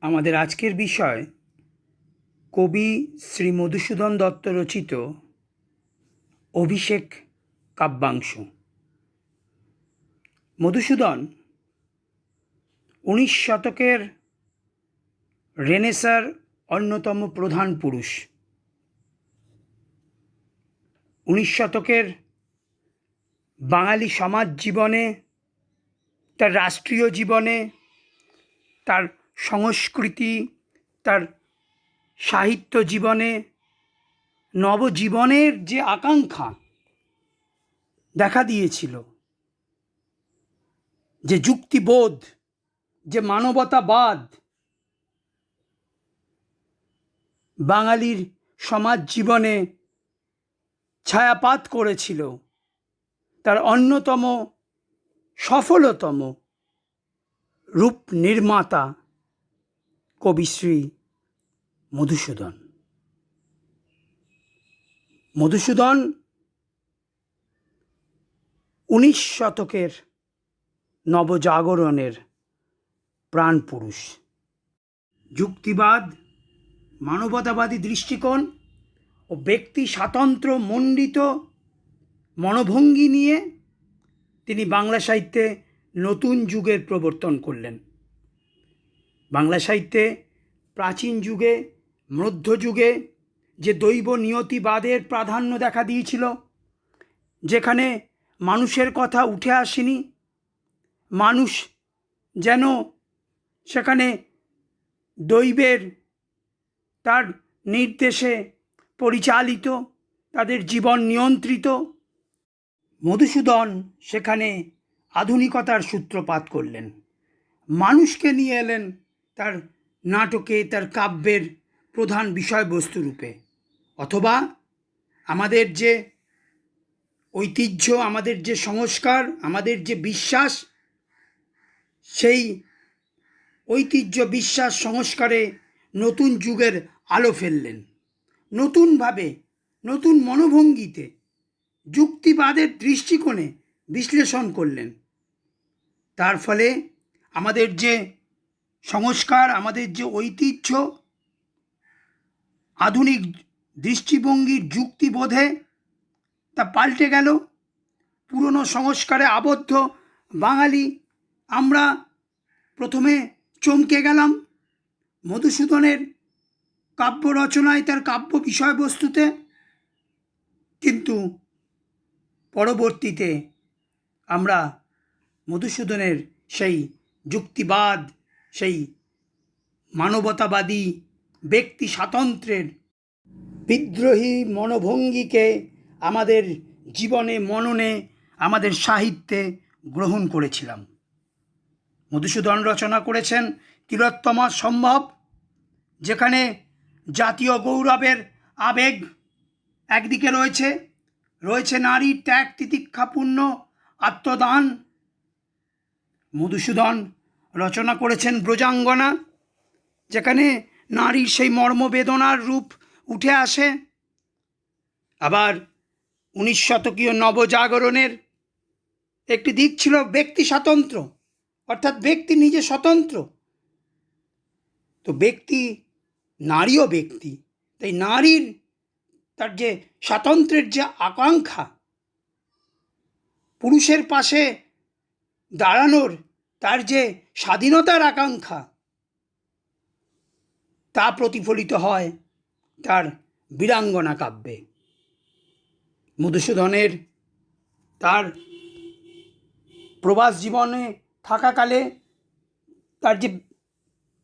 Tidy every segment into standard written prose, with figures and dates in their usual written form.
আমাদের আজকের বিষয় কবি শ্রী মধুসূদন দত্ত রচিত অভিষেক কাব্যাংশ। মধুসূদন 19 শতকের রেনেসাঁর অন্যতম প্রধান পুরুষ। 19 শতকের বাঙালি সমাজ জীবনে, তার রাষ্ট্রীয় জীবনে, তার সংস্কৃতি, তার সাহিত্য জীবনে নবজীবনের যে আকাঙ্ক্ষা দেখা দিয়েছিল, যে যুক্তিবোধ, যে মানবতাবাদ বাঙালির সমাজ জীবনে ছায়াপাত করেছিল, তার অন্যতম সফলতম রূপ নির্মাতা কবিশ্রী মধুসূদন। মধুসূদন 19 শতকের নবজাগরণের প্রাণপুরুষ। যুক্তিবাদ, মানবতাবাদী দৃষ্টিকোণ ও ব্যক্তি স্বাতন্ত্র্য মণ্ডিত মনোভঙ্গি নিয়ে তিনি বাংলা সাহিত্যে নতুন যুগের প্রবর্তন করলেন। বাংলা সাহিত্যে প্রাচীন যুগে, মধ্যযুগে যে দৈব নিয়তিবাদের প্রাধান্য দেখা দিয়েছিল, যেখানে মানুষের কথা উঠে আসেনি, মানুষ যেন সেখানে দৈবের তার নির্দেশে পরিচালিত, তাদের জীবন নিয়ন্ত্রিত, মধুসূদন সেখানে আধুনিকতার সূত্রপাত করলেন। মানুষকে নিয়ে এলেন তার নাটকে, তার কাব্যের প্রধান বিষয়বস্তু রূপে। অথবা আমাদের যে ঐতিহ্য, আমাদের যে সংস্কার, আমাদের যে বিশ্বাস, সেই ঐতিহ্য, বিশ্বাস, সংস্কারে নতুন যুগের আলো ফেললেন। নতুনভাবে, নতুন মনোভঙ্গিতে, যুক্তিবাদের দৃষ্টিকোণে বিশ্লেষণ করলেন। তার ফলে আমাদের যে সংস্কার, আমাদের যে ঐতিহ্য, আধুনিক দৃষ্টিভঙ্গির যুক্তিবোধে তা পাল্টে গেল। পুরনো সংস্কারে আবদ্ধ বাঙালি আমরা প্রথমে চমকে গেলাম মধুসূদনের কাব্য রচনায়, তার কাব্য বিষয়বস্তুতে, কিন্তু পরবর্তীতে আমরা মধুসূদনের সেই যুক্তিবাদ, সেই মানবতাবাদী ব্যক্তি স্বাতন্ত্র্যের বিদ্রোহী মনোভঙ্গিকে আমাদের জীবনে, মননে, আমাদের সাহিত্যে গ্রহণ করেছিলাম। মধুসূদন রচনা করেছেন তিলোত্তমা সম্ভব, যেখানে জাতীয় গৌরবের আবেগ একদিকে রয়েছে, রয়েছে নারীর ত্যাগ তিতিক্ষাপূর্ণ আত্মদান। মধুসূদন রচনা করেছেন ব্রজাঙ্গনা, যেখানে নারীর সেই মর্মবেদনার রূপ উঠে আসে। আবার 19 শতকীয় নবজাগরণের একটি দিক ছিল ব্যক্তি স্বাতন্ত্র্য, অর্থাৎ ব্যক্তি নিজে স্বতন্ত্র। তো ব্যক্তি, নারীও ব্যক্তি, তাই নারীর তার যে স্বাতন্ত্র্যের যে আকাঙ্ক্ষা, পুরুষের পাশে দাঁড়ানোর তার যে স্বাধীনতার আকাঙ্ক্ষা, তা প্রতিফলিত হয় তার বীরাঙ্গনা কাব্যে। মধুসূদনের তার প্রবাস জীবনে থাকাকালে তার যে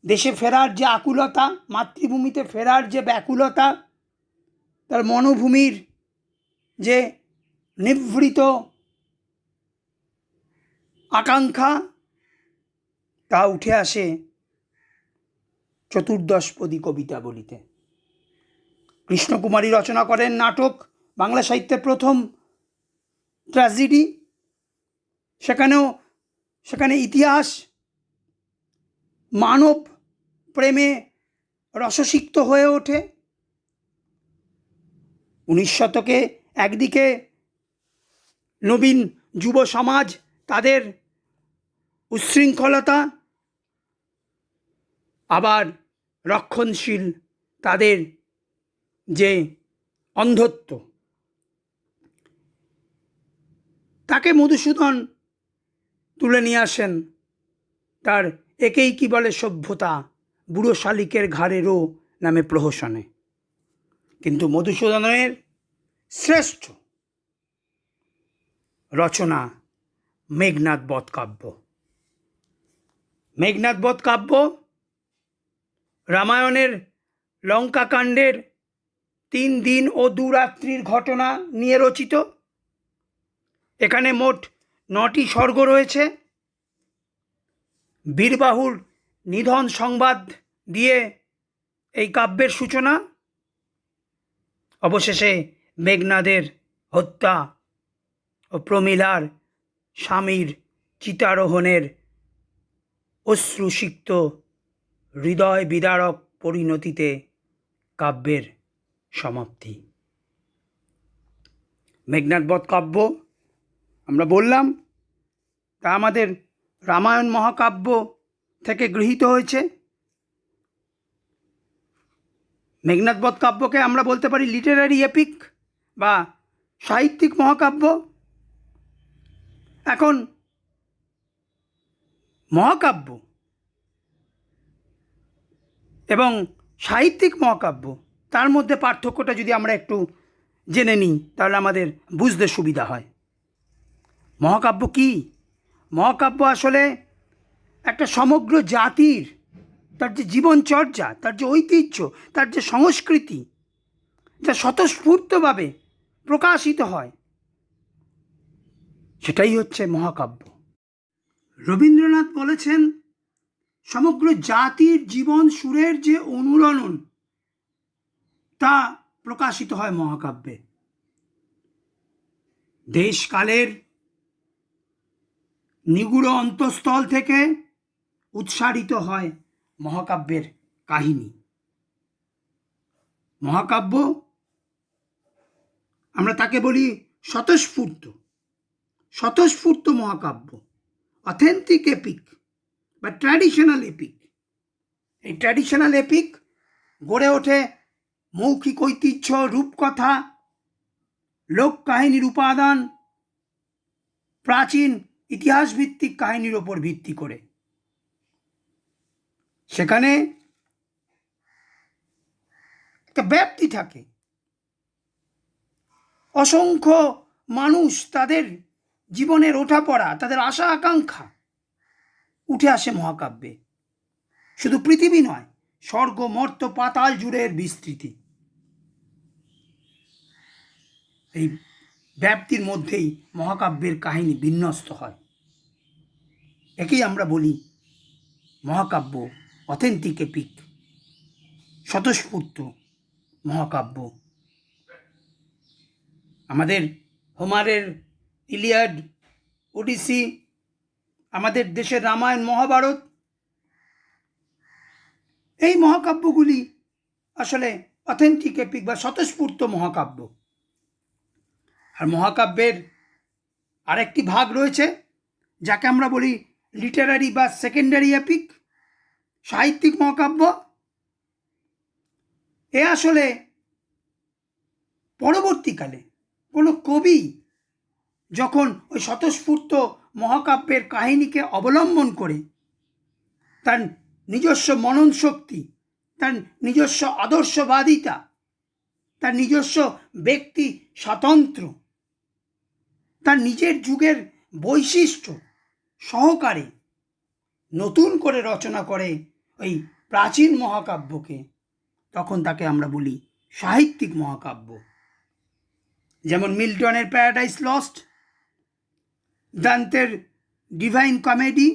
দেশে ফেরার যে আকুলতা, মাতৃভূমিতে ফেরার যে ব্যাকুলতা, তার মনোভূমির যে নিভৃত আকাঙ্ক্ষা, তা উঠে আসে চতুর্দশপদী কবিতাবলিতে। কৃষ্ণকুমারী রচনা করেন নাটক, বাংলা সাহিত্যের প্রথম ট্র্যাজেডি। সেখানে ইতিহাস মানব প্রেমে রসসিক্ত হয়ে ওঠে। 19 শতকে একদিকে নবীন যুব সমাজ তাদের উচ্ছৃঙ্খলতা, আবার রক্ষণশীল তাদের যে অন্ধত্ব, তাকে মধুসূদন তুলে নিয়ে আসেন তার একেই কি বলে সভ্যতা বুড়ো শালিকের ঘাড়েরও নামে প্রহসনে। কিন্তু মধুসূদনের শ্রেষ্ঠ রচনা মেঘনাদ বধ কাব্য। মেঘনাদ বধ কাব্য রামায়ণের লঙ্কাকাণ্ডের 3 দিন ও 2 রাত্রির ঘটনা নিয়ে রচিত। এখানে মোট 9টি সর্গ রয়েছে। বীরবাহুর নিধন সংবাদ দিয়ে এই কাব্যের সূচনা। অবশেষে মেঘনাদের হত্যা ও প্রমীলার স্বামীর চিতারোহণের অশ্রুসিক্ত হৃদয় বিদারক পরিণতিতে কাব্যের সমাপ্তি। মেঘনাদ বধ কাব্য আমরা বললাম তা আমাদের রামায়ণ মহাকাব্য থেকে গৃহীত হয়েছে। মেঘনাদ বধ কাব্যকে আমরা বলতে পারি লিটারারি এপিক বা সাহিত্যিক মহাকাব্য। এখন মহাকাব্য এবং সাহিত্যিক মহাকাব্য তার মধ্যে পার্থক্যটা যদি আমরা একটু জেনে নিই তাহলে আমাদের বুঝতে সুবিধা হয়। মহাকাব্য কি? মহাকাব্য আসলে একটা সমগ্র জাতির তার যে জীবনচর্যা, তার যে ঐতিহ্য, তার যে সংস্কৃতি, যা স্বতঃস্ফূর্তভাবে প্রকাশিত হয়, সেটাই হচ্ছে মহাকাব্য। রবীন্দ্রনাথ বলেছেন সমগ্র জাতির জীবন সুরের যে অনুরণন তা প্রকাশিত হয় মহাকাব্যে। দেশকালের নিগুড় অন্তঃস্থল থেকে উৎসারিত হয় মহাকাব্যের কাহিনী। মহাকাব্য আমরা তাকে বলি স্বতঃস্ফূর্ত মহাকাব্য, অথেন্টিক এপিক বা ট্র্যাডিশনাল এপিক। এই ট্র্যাডিশনাল এপিক গড়ে ওঠে মৌখিক ঐতিহ্য, রূপকথা, লোক কাহিনীর উপাদান, প্রাচীন ইতিহাসভিত্তিক কাহিনীর ওপর ভিত্তি করে। সেখানে একটা ব্যাপ্তি থাকে। অসংখ্য মানুষ তাদের জীবনের ওঠাপড়া, তাদের আশা আকাঙ্ক্ষা উঠে আসে মহাকাব্যে। শুধু পৃথিবী নয়, স্বর্গ মর্ত্য পাতাল জুড়ে বিস্তৃতি। এই ব্যাপ্তির মধ্যেই মহাকাব্যের কাহিনী বিন্যস্ত হয়। একেই আমরা বলি মহাকাব্য, অথেন্টিক এপিক, স্বতঃস্ফূর্ত মহাকাব্য। আমাদের হোমারের ইলিয়াড, ওডিসি, আমাদের দেশের রামায়ণ মহাভারত, এই মহাকাব্যগুলি আসলে অথেন্টিক এপিক বা স্বতঃস্ফূর্ত মহাকাব্য। আর মহাকাব্যের আরেকটি ভাগ রয়েছে যাকে আমরা বলি লিটারারি বা সেকেন্ডারি এপিক, সাহিত্যিক মহাকাব্য। এ আসলে পরবর্তীকালে কোনো কবি যখন ওই স্বতঃস্ফূর্ত মহাকাব্যের কাহিনীকে অবলম্বন করে তার নিজস্ব মনন শক্তি, তার নিজস্ব আদর্শবাদিতা, তার নিজস্ব ব্যক্তি স্বাতন্ত্র্য, তার নিজের যুগের বৈশিষ্ট্য সহকারে নতুন করে রচনা করে ওই প্রাচীন মহাকাব্যকে, তখন তাকে আমরা বলি সাহিত্যিক মহাকাব্য। যেমন মিল্টনের প্যারাডাইস লস্ট, দান্তের ডিভাইন কমেডি,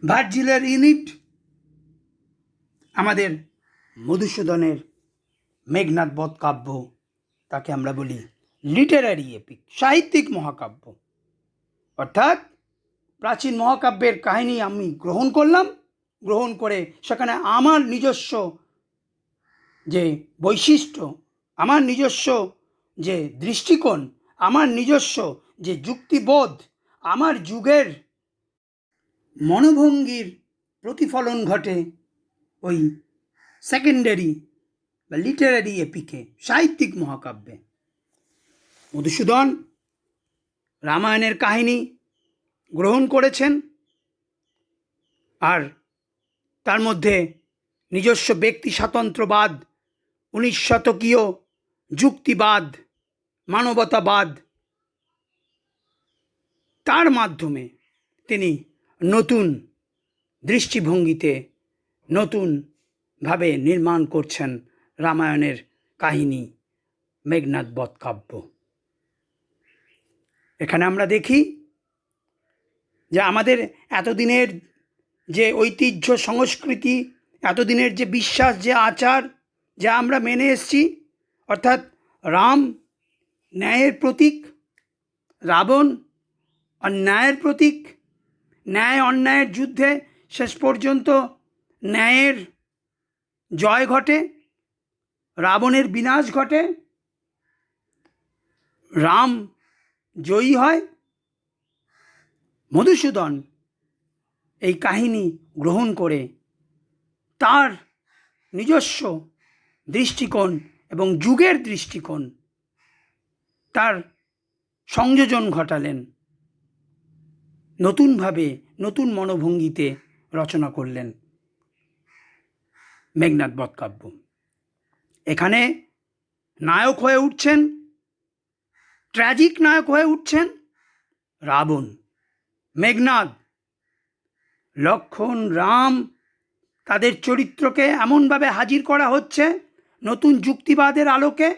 ভার্জিলের ইনিড, আমাদের মধুসূদনের মেঘনাদ বধ কাব্য, তাকে আমরা বলি লিটারারি এপিক, সাহিত্যিক মহাকাব্য। অর্থাৎ প্রাচীন মহাকাব্যের কাহিনী আমি গ্রহণ করলাম, গ্রহণ করে সেখানে আমার নিজস্ব যে বৈশিষ্ট্য, আমার নিজস্ব যে দৃষ্টিকোণ, আমার নিজস্ব যে যুক্তিবোধ, আমার যুগের মনোভঙ্গির প্রতিফলন ঘটে ওই সেকেন্ডারি বা লিটারারি এপিকে, সাহিত্যিক মহাকাব্যে। মধুসূদন রামায়ণের কাহিনী গ্রহণ করেছেন আর তার মধ্যে নিজস্ব ব্যক্তি স্বাতন্ত্র্যবাদ, 19 শতকীয় যুক্তিবাদ, মানবতাবাদ, তার মাধ্যমে তিনি নতুন দৃষ্টিভঙ্গিতে নতুনভাবে নির্মাণ করছেন রামায়ণের কাহিনী, মেঘনাদ বধ কাব্য। এখানে আমরা দেখি যে আমাদের এতদিনের যে ঐতিহ্য, সংস্কৃতি, এতদিনের যে বিশ্বাস, যে আচার, যা আমরা মেনে এসেছি, অর্থাৎ রাম ন্যায়ের প্রতীক, রাবণ অন্যায়ের প্রতীক, ন্যায় অন্যায়ের যুদ্ধে শেষ পর্যন্ত ন্যায়ের জয় ঘটে, রাবণের বিনাশ ঘটে, রাম জয়ী হয়। মধুসূদন এই কাহিনী গ্রহণ করে তার নিজস্ব দৃষ্টিকোণ এবং যুগের দৃষ্টিকোণ, তার সংযোজন ঘটালেন, নতুনভাবে নতুন মনোভঙ্গিতে রচনা করলেন মেঘনাদ বধ কাব্য। এখানে নায়ক হয়ে উঠছেন, ট্র্যাজিক নায়ক হয়ে উঠছেন রাবণ। মেঘনাদ, লক্ষ্মণ, রাম, তাদের চরিত্রকে এমনভাবে হাজির করা হচ্ছে নতুন যুক্তিবাদের আলোকে,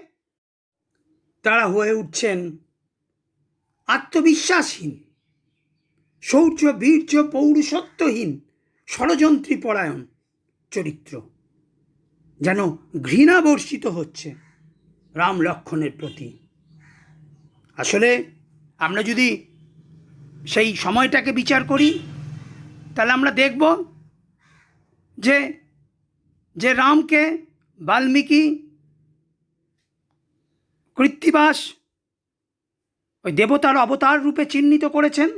তারা হয়ে উঠছেন আত্মবিশ্বাসহীন, শৌর্য, বীর্য, পৌরুষত্বহীন, ষড়যন্ত্রী পরায়ণ চরিত্র। যেন ঘৃণা বর্ষিত হচ্ছে রাম লক্ষ্মণের প্রতি। আসলে আমরা যদি সেই সময়টাকে বিচার করি তাহলে আমরা দেখব যে যে রামকে বাল্মীকি কৃত্তিবাস ওই দেবতার অবতার রূপে চিহ্নিত করেছেন,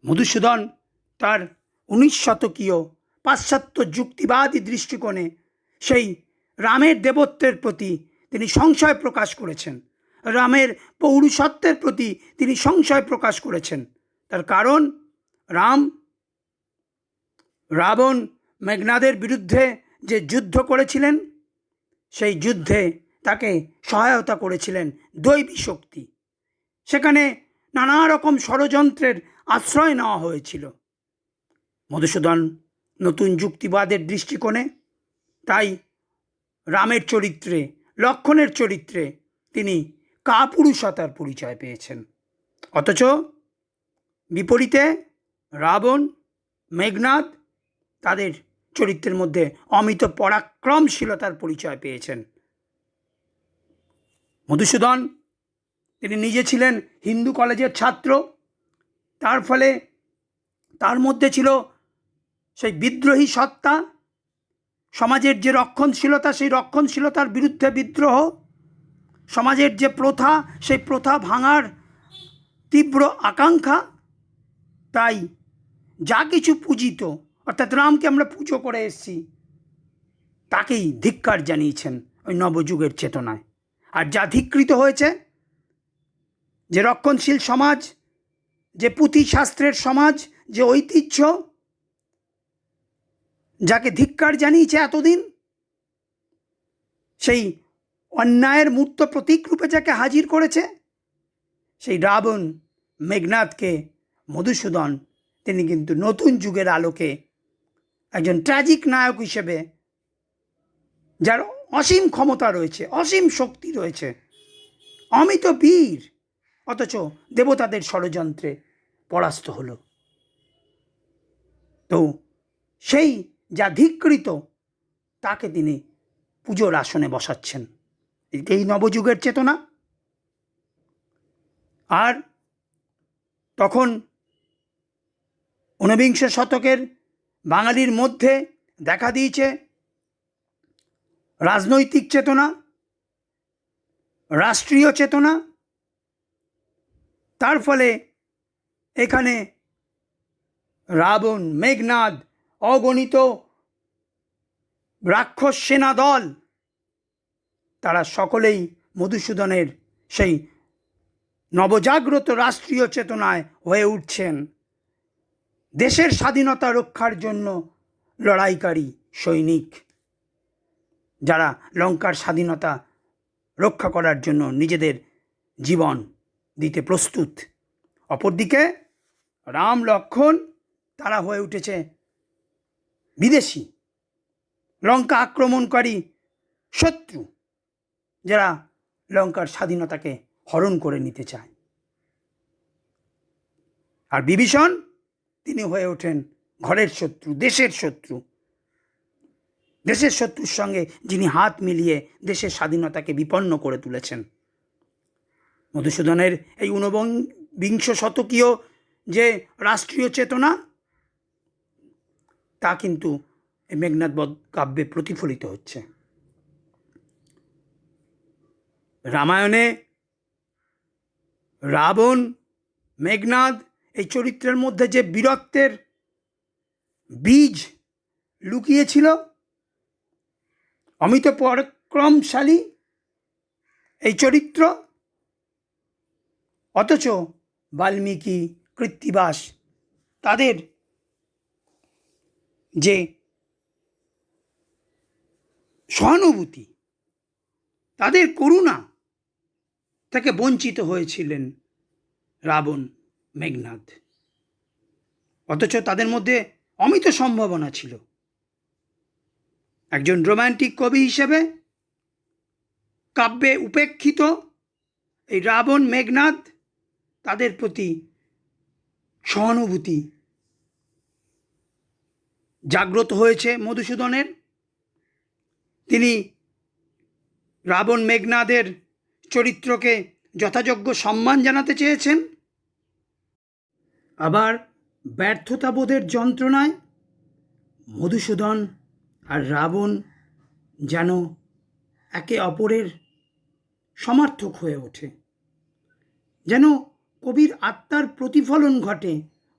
মধুসূদন তার 19 শতকীয় পাশ্চাত্য যুক্তিবাদী দৃষ্টিকোণে সেই রামের দেবত্বের প্রতি তিনি সংশয় প্রকাশ করেছেন, রামের পৌরুষত্বের প্রতি তিনি সংশয় প্রকাশ করেছেন। তার কারণ রাবণ মেঘনাদের বিরুদ্ধে যে যুদ্ধ করেছিলেন, সেই যুদ্ধে তাকে সহায়তা করেছিলেন দৈবী শক্তি। সেখানে নানা রকম ষড়যন্ত্রের আশ্রয় নেওয়া হয়েছিল। মধুসূদন নতুন যুক্তিবাদের দৃষ্টিকোণে তাই রামের চরিত্রে, লক্ষ্মণের চরিত্রে তিনি কাপুরুষতার পরিচয় পেয়েছেন। অথচ বিপরীতে রাবণ, মেঘনাদ তাদের চরিত্রের মধ্যে অমিত পরাক্রমশীলতার পরিচয় পেয়েছেন। মধুসূদন তিনি নিজে ছিলেন হিন্দু কলেজের ছাত্র, তার ফলে তার মধ্যে ছিল সেই বিদ্রোহী সত্তা, সমাজের যে রক্ষণশীলতা, সেই রক্ষণশীলতার বিরুদ্ধে বিদ্রোহ, সমাজের যে প্রথা, সেই প্রথা ভাঙার তীব্র আকাঙ্ক্ষা। তাই যা কিছু পূজিত, অর্থাৎ রামকে আমরা পুজো করে এসেছি, তাকেই ধিক্কার জানিয়েছেন ওই নবযুগের চেতনায়। আর যা ধিক্কৃত হয়েছে, যে রক্ষণশীল সমাজ, যে পুঁথি শাস্ত্রের সমাজ, যে ঐতিহ্য, যাকে ধিক্কার জানিয়েছে এতদিন, সেই অন্যায়ের মূর্ত প্রতীক রূপে যাকে হাজির করেছে, সেই রাবণ মেঘনাদকে মধুসূদন তিনি কিন্তু নতুন যুগের আলোকে একজন ট্র্যাজিক নায়ক হিসেবে, যার অসীম ক্ষমতা রয়েছে, অসীম শক্তি রয়েছে, অমিত বীর, অথচ দেবতাদের ষড়যন্ত্রে পরাস্ত হল। তো সেই যা ধিক্কৃত, তাকে তিনি পুজোর আসনে বসাচ্ছেন। এই নবযুগের চেতনা। আর তখন 19বিংশ শতকের বাঙালির মধ্যে দেখা দিয়েছে রাজনৈতিক চেতনা, রাষ্ট্রীয় চেতনা। তার ফলে এখানে রাবণ, মেঘনাদ, অগণিত রাক্ষস সেনা দল, তারা সকলেই মধুসূদনের সেই নবজাগ্রত রাষ্ট্রীয় চেতনায় হয়ে উঠছেন দেশের স্বাধীনতা রক্ষার জন্য লড়াইকারী সৈনিক, যারা লঙ্কার স্বাধীনতা রক্ষা করার জন্য নিজেদের জীবন দিতে প্রস্তুত। অপরদিকে রাম, লক্ষ্মণ, তারা হয়ে উঠেছে বিদেশি, লঙ্কা আক্রমণকারী শত্রু, যারা লঙ্কার স্বাধীনতাকে হরণ করে নিতে চায়। আর বিভীষণ, তিনি হয়ে ওঠেন ঘরের শত্রু, দেশের শত্রু, দেশের শত্রুর সঙ্গে যিনি হাত মিলিয়ে দেশের স্বাধীনতাকে বিপন্ন করে তুলেছেন। মধুসূদনের এই ঊনবিংশ শতকীয় যে রাষ্ট্রীয় চেতনা, তা কিন্তু এই মেঘনাদ বধ কাব্যে প্রতিফলিত হচ্ছে। রামায়ণে রাবণ, মেঘনাদ এই চরিত্রের মধ্যে যে বীরত্বের বীজ লুকিয়েছিল, অমিত পরাক্রমশালী এই চরিত্র, অথচ বাল্মীকি, কৃত্তিবাস তাদের যে সহানুভূতি, তাদের করুণা থেকে বঞ্চিত হয়েছিলেন রাবণ, মেঘনাদ। অথচ তাদের মধ্যে অমিত সম্ভাবনা ছিল। একজন রোম্যান্টিক কবি হিসেবে কাব্যে উপেক্ষিত এই রাবণ, মেঘনাদ, তাদের প্রতি সহানুভূতি জাগ্রত হয়েছে মধুসূদনের। তিনি রাবণ, মেঘনাদের চরিত্রকে যথাযোগ্য সম্মান জানাতে চেয়েছেন। আবার ব্যর্থতাবোধের যন্ত্রণায় মধুসূদন আর রাবণ যেন একে অপরের সমার্থক হয়ে ওঠে, যেন কবির আত্মার প্রতিফলন ঘটে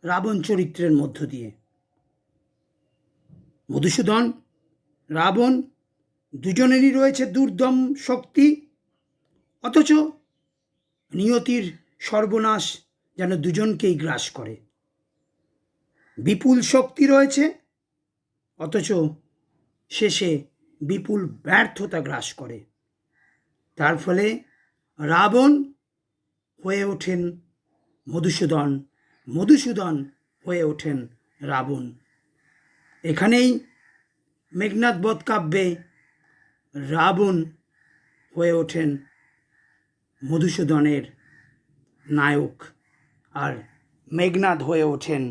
রাবণ চরিত্রের মধ্য দিয়ে। মধুসূদন, রাবণ দুজনেরই রয়েছে দুর্দম শক্তি, অথচ নিয়তির সর্বনাশ যেন দুজনকেই গ্রাস করে। বিপুল শক্তি রয়েছে, অথচ শেষে বিপুল ব্যর্থতা গ্রাস করে। তার ফলে রাবণ হয়ে ওঠেন মধুসূদন, মধুসূদন হয়ে ওঠেন রাবণ। এখানেই মেঘনাদ বধ কাব্যে রাবণ হয়ে ওঠেন মধুসূদনের নায়ক, আর মেঘনাদ হয়ে ওঠেন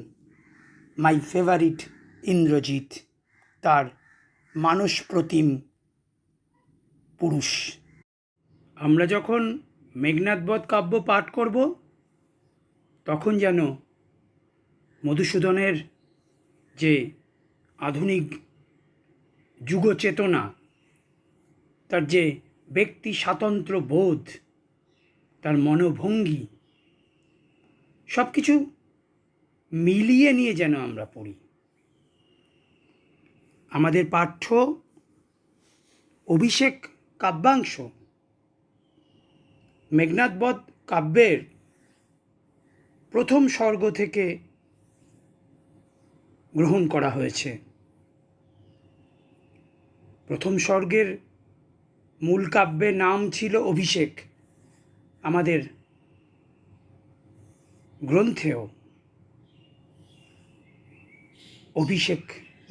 মাই ফেভারিট ইন্দ্রজিৎ, তার মানস প্রতিম পুরুষ। আমরা যখন মেঘনাদ বধ কাব্য পাঠ করব, তখন যেন মধুসূদনের যে আধুনিক যুগ চেতনা, তার যে ব্যক্তি স্বাতন্ত্র বোধ, তার মনোভঙ্গি, সব কিছু মিলিয়ে নিয়ে যেন আমরা পড়ি। আমাদের পাঠ্য অভিষেক কাব্যাংশ মেঘনাদ বধ কাব্যের প্রথম সর্গ থেকে গ্রহণ করা হয়েছে। প্রথম সর্গের মূল কাব্যের নাম ছিল অভিষেক, আমাদের গ্রন্থেও অভিষেক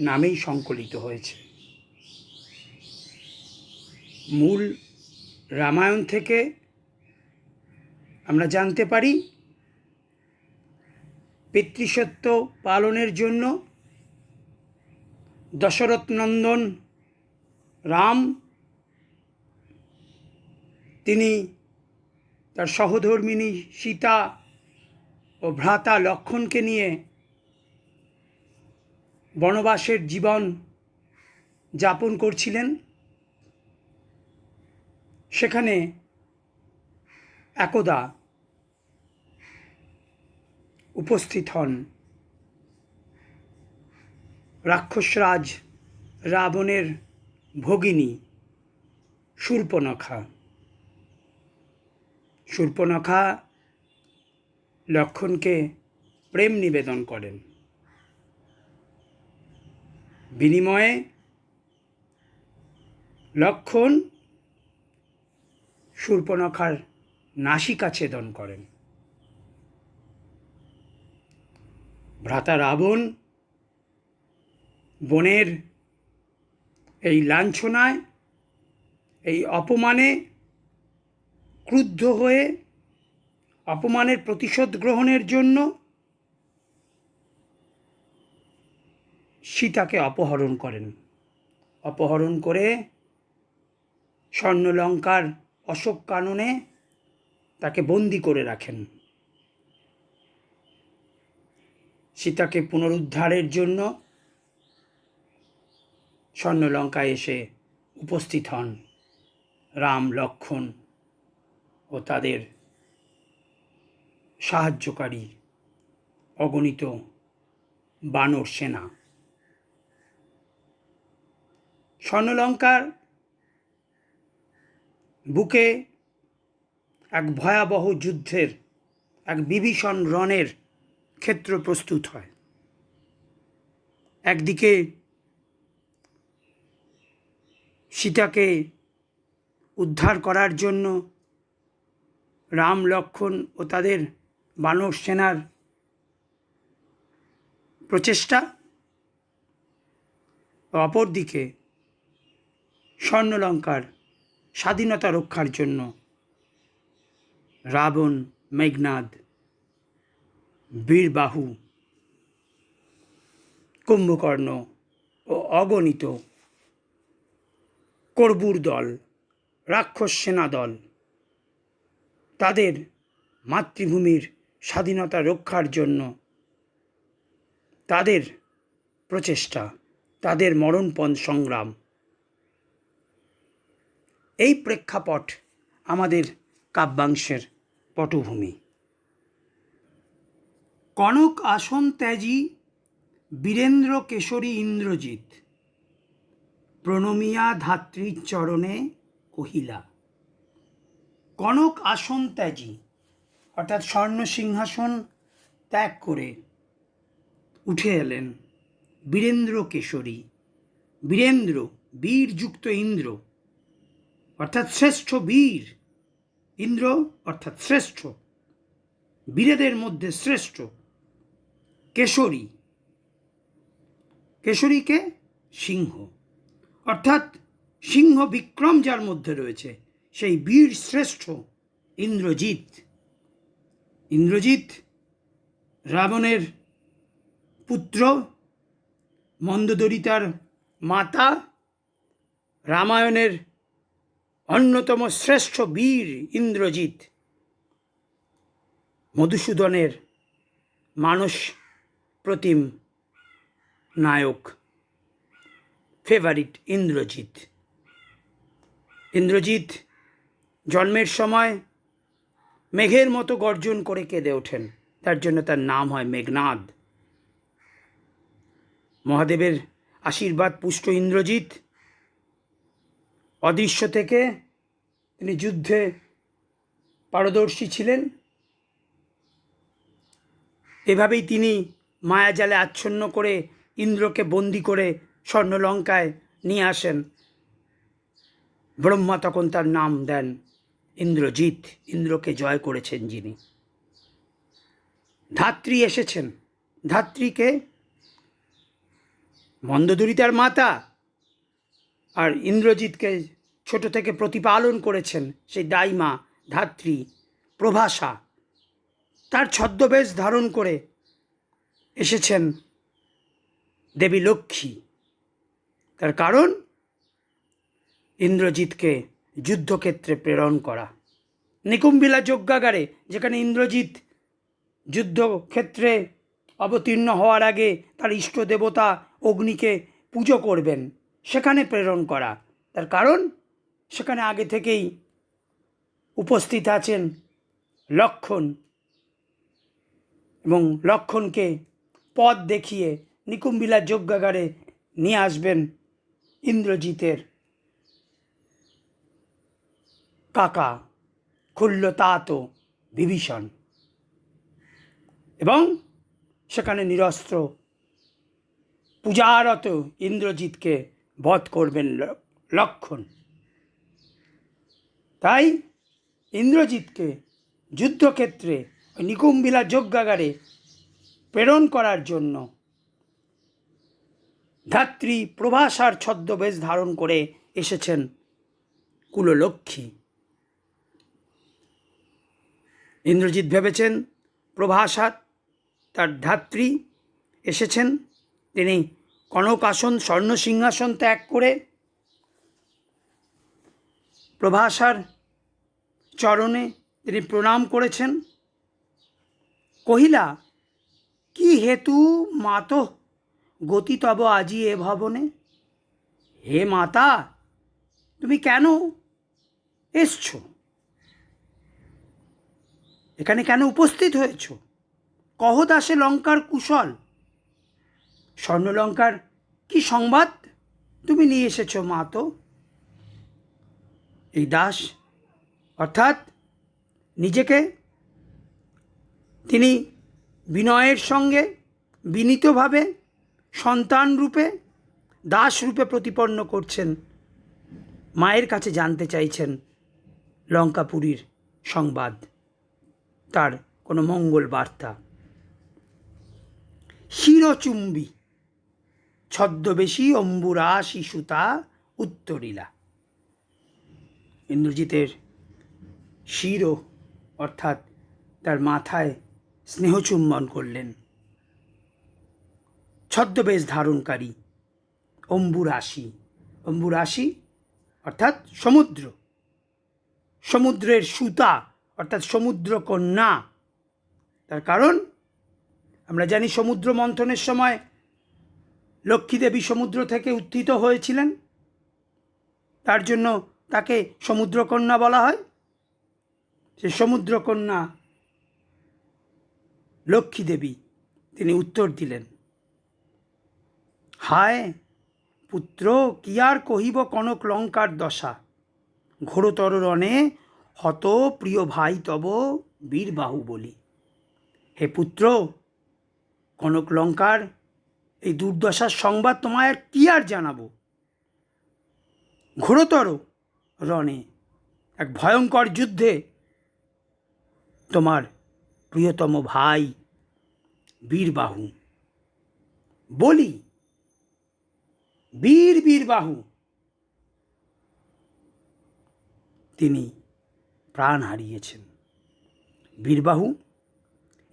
নামেই সংকলিত হয়েছে। মূল রামায়ণ থেকে আমরা জানতে পারি পিতৃসত্য পালনের জন্য দশরথ নন্দন রাম, তিনি তার সহধর্মিণী সীতা ও ভ্রাতা লক্ষ্মণকে নিয়ে বনবাসের জীবন যাপন করছিলেন। সেখানে একদা উপস্থিত হন রাক্ষসরাজ রাবণের ভগিনী শূর্পণখা। শূর্পণখা লক্ষ্মণকে প্রেম নিবেদন করেন। বিনিময়ে লক্ষ্মণ শূর্পণখার নাসিকা ছেদন করেন। ভ্রাতা রাবণ বোনের এই লাঞ্ছনায়, এই অপমানে ক্রুদ্ধ হয়ে অপমানের প্রতিশোধ গ্রহণের জন্য সীতাকে অপহরণ করেন। অপহরণ করে স্বর্ণলঙ্কার অশোক কাননে তাকে বন্দি করে রাখেন। সীতাকে পুনরুদ্ধারের জন্য স্বর্ণলঙ্কায় এসে উপস্থিত হন রাম, লক্ষ্মণ ও তাদের সাহায্যকারী অগণিত বানর সেনা। স্বর্ণলঙ্কার বুকে এক ভয়াবহ যুদ্ধের, এক বিভীষণ রণের ক্ষেত্র প্রস্তুত হয়। একদিকে সীতাকে উদ্ধার করার জন্য রাম, লক্ষ্মণ ও তাদের বানর সেনার প্রচেষ্টা, অপরদিকে স্বর্ণলঙ্কার স্বাধীনতা রক্ষার জন্য রাবণ, মেঘনাদ, বীরবাহু, কুম্ভকর্ণ ও অগণিত কর্বুর দল, রাক্ষস সেনা দল তাদের মাতৃভূমির স্বাধীনতা রক্ষার জন্য তাদের প্রচেষ্টা, তাদের মরণপণ সংগ্রাম। এই প্রেক্ষাপট আমাদের কাব্যাংশের পটভূমি। কনক আসন ত্যাজি বীরেন্দ্র কেশরী ইন্দ্রজিৎ, প্রণমিয়া ধাত্রীর চরণে কহিলা। কনক আসন ত্যাজি অর্থাৎ স্বর্ণ সিংহাসন ত্যাগ করে উঠে এলেন বীরেন্দ্র কেশরী। বীরেন্দ্র, বীরযুক্ত ইন্দ্র অর্থাৎ শ্রেষ্ঠ বীর। ইন্দ্র অর্থাৎ শ্রেষ্ঠ, বীরেদের মধ্যে শ্রেষ্ঠ। কেশরী, কেশরীকে সিংহ, অর্থাৎ সিংহ বিক্রম যার মধ্যে রয়েছে সেই বীর শ্রেষ্ঠ ইন্দ্রজিৎ। ইন্দ্রজিৎ রাবণের পুত্র, মন্দোদরিতার মাতা, রামায়ণের অন্যতম শ্রেষ্ঠ বীর ইন্দ্রজিৎ, মধুসূদনের মানস প্রতিম নায়ক, ফেভারিট ইন্দ্রজিৎ। ইন্দ্রজিৎ জন্মের সময় মেঘের মতো গর্জন করে কেঁদে ওঠেন, তার জন্য তার নাম হয় মেঘনাদ। মহাদেবের আশীর্বাদ পুষ্ট ইন্দ্রজিৎ অদৃশ্য থেকে তিনি যুদ্ধে পারদর্শী ছিলেন। এভাবেই তিনি মায়াজালে আচ্ছন্ন করে ইন্দ্রকে বন্দি করে স্বর্ণলঙ্কায় নিয়ে আসেন। ব্রহ্মা তখন তার নাম দেন ইন্দ্রজিৎ, ইন্দ্রকে জয় করেছেন যিনি। ধাত্রী এসেছেন। ধাত্রীকে মন্দোদরিতার মাতা, আর ইন্দ্রজিৎকে ছোট থেকে প্রতিপালন করেছেন সেই দাইমা ধাত্রী প্রভাসা। তার ছদ্মবেশ ধারণ করে এসেছেন দেবী লক্ষ্মী। তার কারণ ইন্দ্রজিৎকে যুদ্ধক্ষেত্রে প্রেরণ করা। নিকুম্ভিলা যজ্ঞাগারে, যেখানে ইন্দ্রজিৎ যুদ্ধক্ষেত্রে অবতীর্ণ হওয়ার আগে তার ইষ্ট দেবতা অগ্নিকে পুজো করবেন, সেখানে প্রেরণ করা। তার কারণ সেখানে আগে থেকেই উপস্থিত আছেন লক্ষ্মণ, এবং লক্ষ্মণকে পথ দেখিয়ে নিকুম্বিলার যজ্ঞাগারে নিয়ে আসবেন ইন্দ্রজিতের কাকা ক্ষুল্লতাত বিভীষণ, এবং সেখানে নিরস্ত্র পূজারত ইন্দ্রজিৎকে বধ করবেন লক্ষ্মণ। তাই ইন্দ্রজিৎকে যুদ্ধক্ষেত্রে নিকুম্বিলা যজ্ঞাগারে প্রেরণ করার জন্য ধাত্রী প্রভাসার ছদ্মবেশ ধারণ করে এসেছেন কুললক্ষ্মী। ইন্দ্রজিৎ ভেবেছেন প্রভাসা তার ধাত্রী এসেছেন, তিনি কনকাসন স্বর্ণ সিংহাসন ত্যাগ করে প্রভাসার চরণে তিনি প্রণাম করেছেন। কহিলা, কি হেতু মাত গতি তব আজি এ ভবনে? হে মাতা, তুমি কেন এসছ? এখানে কেন উপস্থিত হয়েছ? কহ দাসে লঙ্কার কুশল। স্বর্ণলঙ্কার কি সংবাদ তুমি নিয়ে এসেছ মাতো? এই দাস অর্থাৎ নিজেকে তিনি বিনয়ের সঙ্গে বিনীতভাবে সন্তান রূপে দাস রূপে প্রতিপন্ন করছেন, মায়ের কাছে জানতে চাইছেন লঙ্কাপুরীর সংবাদ, তার কোনো মঙ্গল বার্তা। শিরচুম্বী ছদ্মবেশী অম্বুরা শিশুতা উত্তরিলা। ইন্দ্রজিতের শির অর্থাৎ তার মাথায় স্নেহচুম্বন করলেন। ছদ্মবেশ ধারণকারী অম্বুরাশি, অম্বুরাশি অর্থাৎ সমুদ্র, সমুদ্রের সুতা অর্থাৎ সমুদ্র কন্যা। তার কারণ আমরা জানি সমুদ্র মন্থনের সময় লক্ষ্মীদেবী সমুদ্র থেকে উত্থিত হয়েছিলেন, তার জন্য তাকে সমুদ্রকন্যা বলা হয়। সে সমুদ্রকন্যা লক্ষ্মীদেবী তিনি উত্তর দিলেন, হায় পুত্র, কি আর কহিব কনক লঙ্কার দশা, ঘোরতর রণে হত প্রিয় ভাই তব বীরবাহু বলি। হে পুত্র, কনক লঙ্কার এই দুর্দশার সংবাদ তোমায় আর কি আর জানাবো। ঘোরতর রণে, এক ভয়ঙ্কর যুদ্ধে তোমার প্রিয়তম ভাই বীরবাহু, বলি বীরবাহু তিনি প্রাণ হারিয়েছেন। বীরবাহু,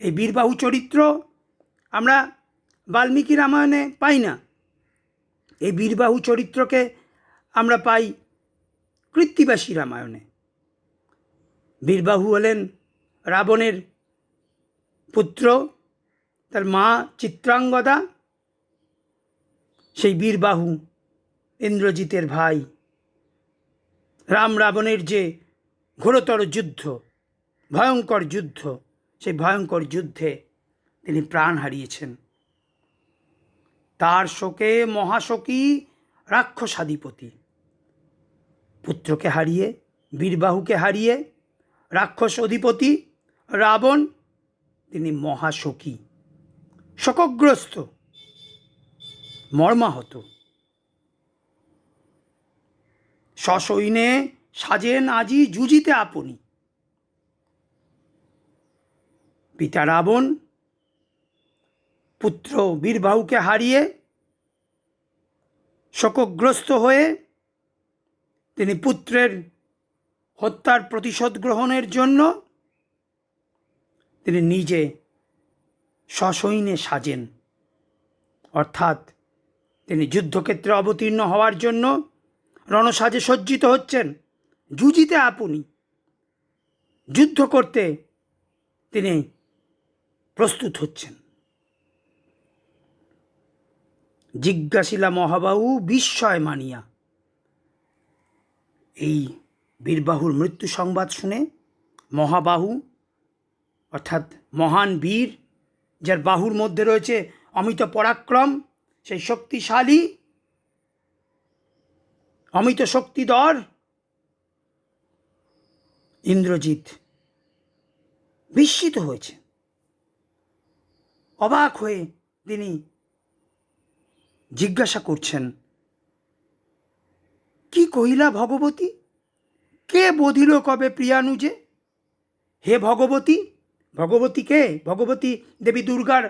এই বীরবাহু চরিত্র আমরা বাল্মীকি রামায়ণে পাই না। এই বীরবাহু চরিত্রকে আমরা পাই কৃত্তিবাসী রামায়ণে। বীরবাহু হলেন রাবণের পুত্র, তার মা চিত্রাঙ্গদা। সেই বীরবাহু ইন্দ্রজিতের ভাই। রাম রাবণের যে ঘোরতর যুদ্ধ, ভয়ঙ্কর যুদ্ধ, সেই ভয়ঙ্কর যুদ্ধে তিনি প্রাণ হারিয়েছেন। তার শোকে মহাশোকী রাক্ষসাধিপতি, পুত্রকে হারিয়ে, বীরবাহুকে হারিয়ে রাক্ষস অধিপতি রাবণ তিনি মহাশোকী, শোকগ্রস্ত, মর্মাহত। সসৈন্যে সাজেন আজি যুজিতে আপনি। পিতা রাবণ পুত্র বীরবাহুকে হারিয়ে শোকগ্রস্ত হয়ে তিনি পুত্রের হত্যার প্রতিশোধ গ্রহণের জন্য তিনি নিজে সসৈন্যে সাজেন, অর্থাৎ তিনি যুদ্ধক্ষেত্রে অবতীর্ণ হওয়ার জন্য রণসাজে সজ্জিত হচ্ছেন। যুজিতে আপনি, যুদ্ধ করতে তিনি প্রস্তুত হচ্ছেন। জিজ্ঞাসিলা মহাবাহু বিস্ময় মানিয়া। এই বীরবাহুর মৃত্যু সংবাদ শুনে মহাবাহু অর্থাৎ মহান বীর, যার বাহুর মধ্যে রয়েছে অমিত পরাক্রম, সেই শক্তিশালী, অমিত শক্তিধর ইন্দ্রজিৎ বিস্মিত হয়েছে। অবাক হয়ে তিনি জিজ্ঞাসা করছেন, কি কহিলা ভগবতী? কে বধিল কবে প্রিয়ানুজে? হে ভগবতী, ভগবতী কে? ভগবতী দেবী দুর্গার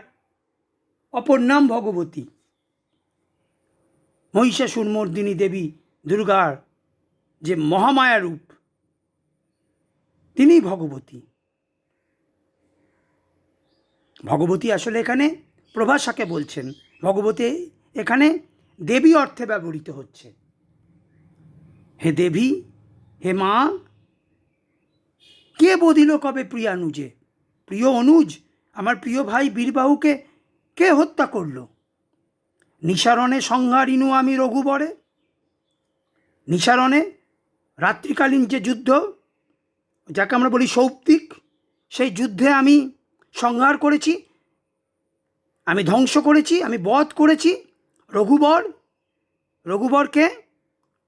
অপর নাম ভগবতী। মহিষাসুরমর্দিনী দেবী দুর্গার যে মহামায়া রূপ, তিনি ভগবতী। ভগবতী আসলে এখানে প্রভাষাকে বলছেন। ভগবতী এখানে দেবী অর্থে ব্যবহৃত হচ্ছে। হে দেবী, হে মা, কে বধিল কবে প্রিয়ানুজে? প্রিয় অনুজ, আমার প্রিয় ভাই বীরবাহুকে কে হত্যা করল? নিসারণে সংহারিনু আমি রঘুবরে। নিসারণে রাত্রিকালীন যে যুদ্ধ, যাকে আমরা বলি সৌপ্তিক, সেই যুদ্ধে আমি সংহার করেছি, আমি ধ্বংস করেছি, আমি বধ করেছি রঘুবর। রঘুবরকে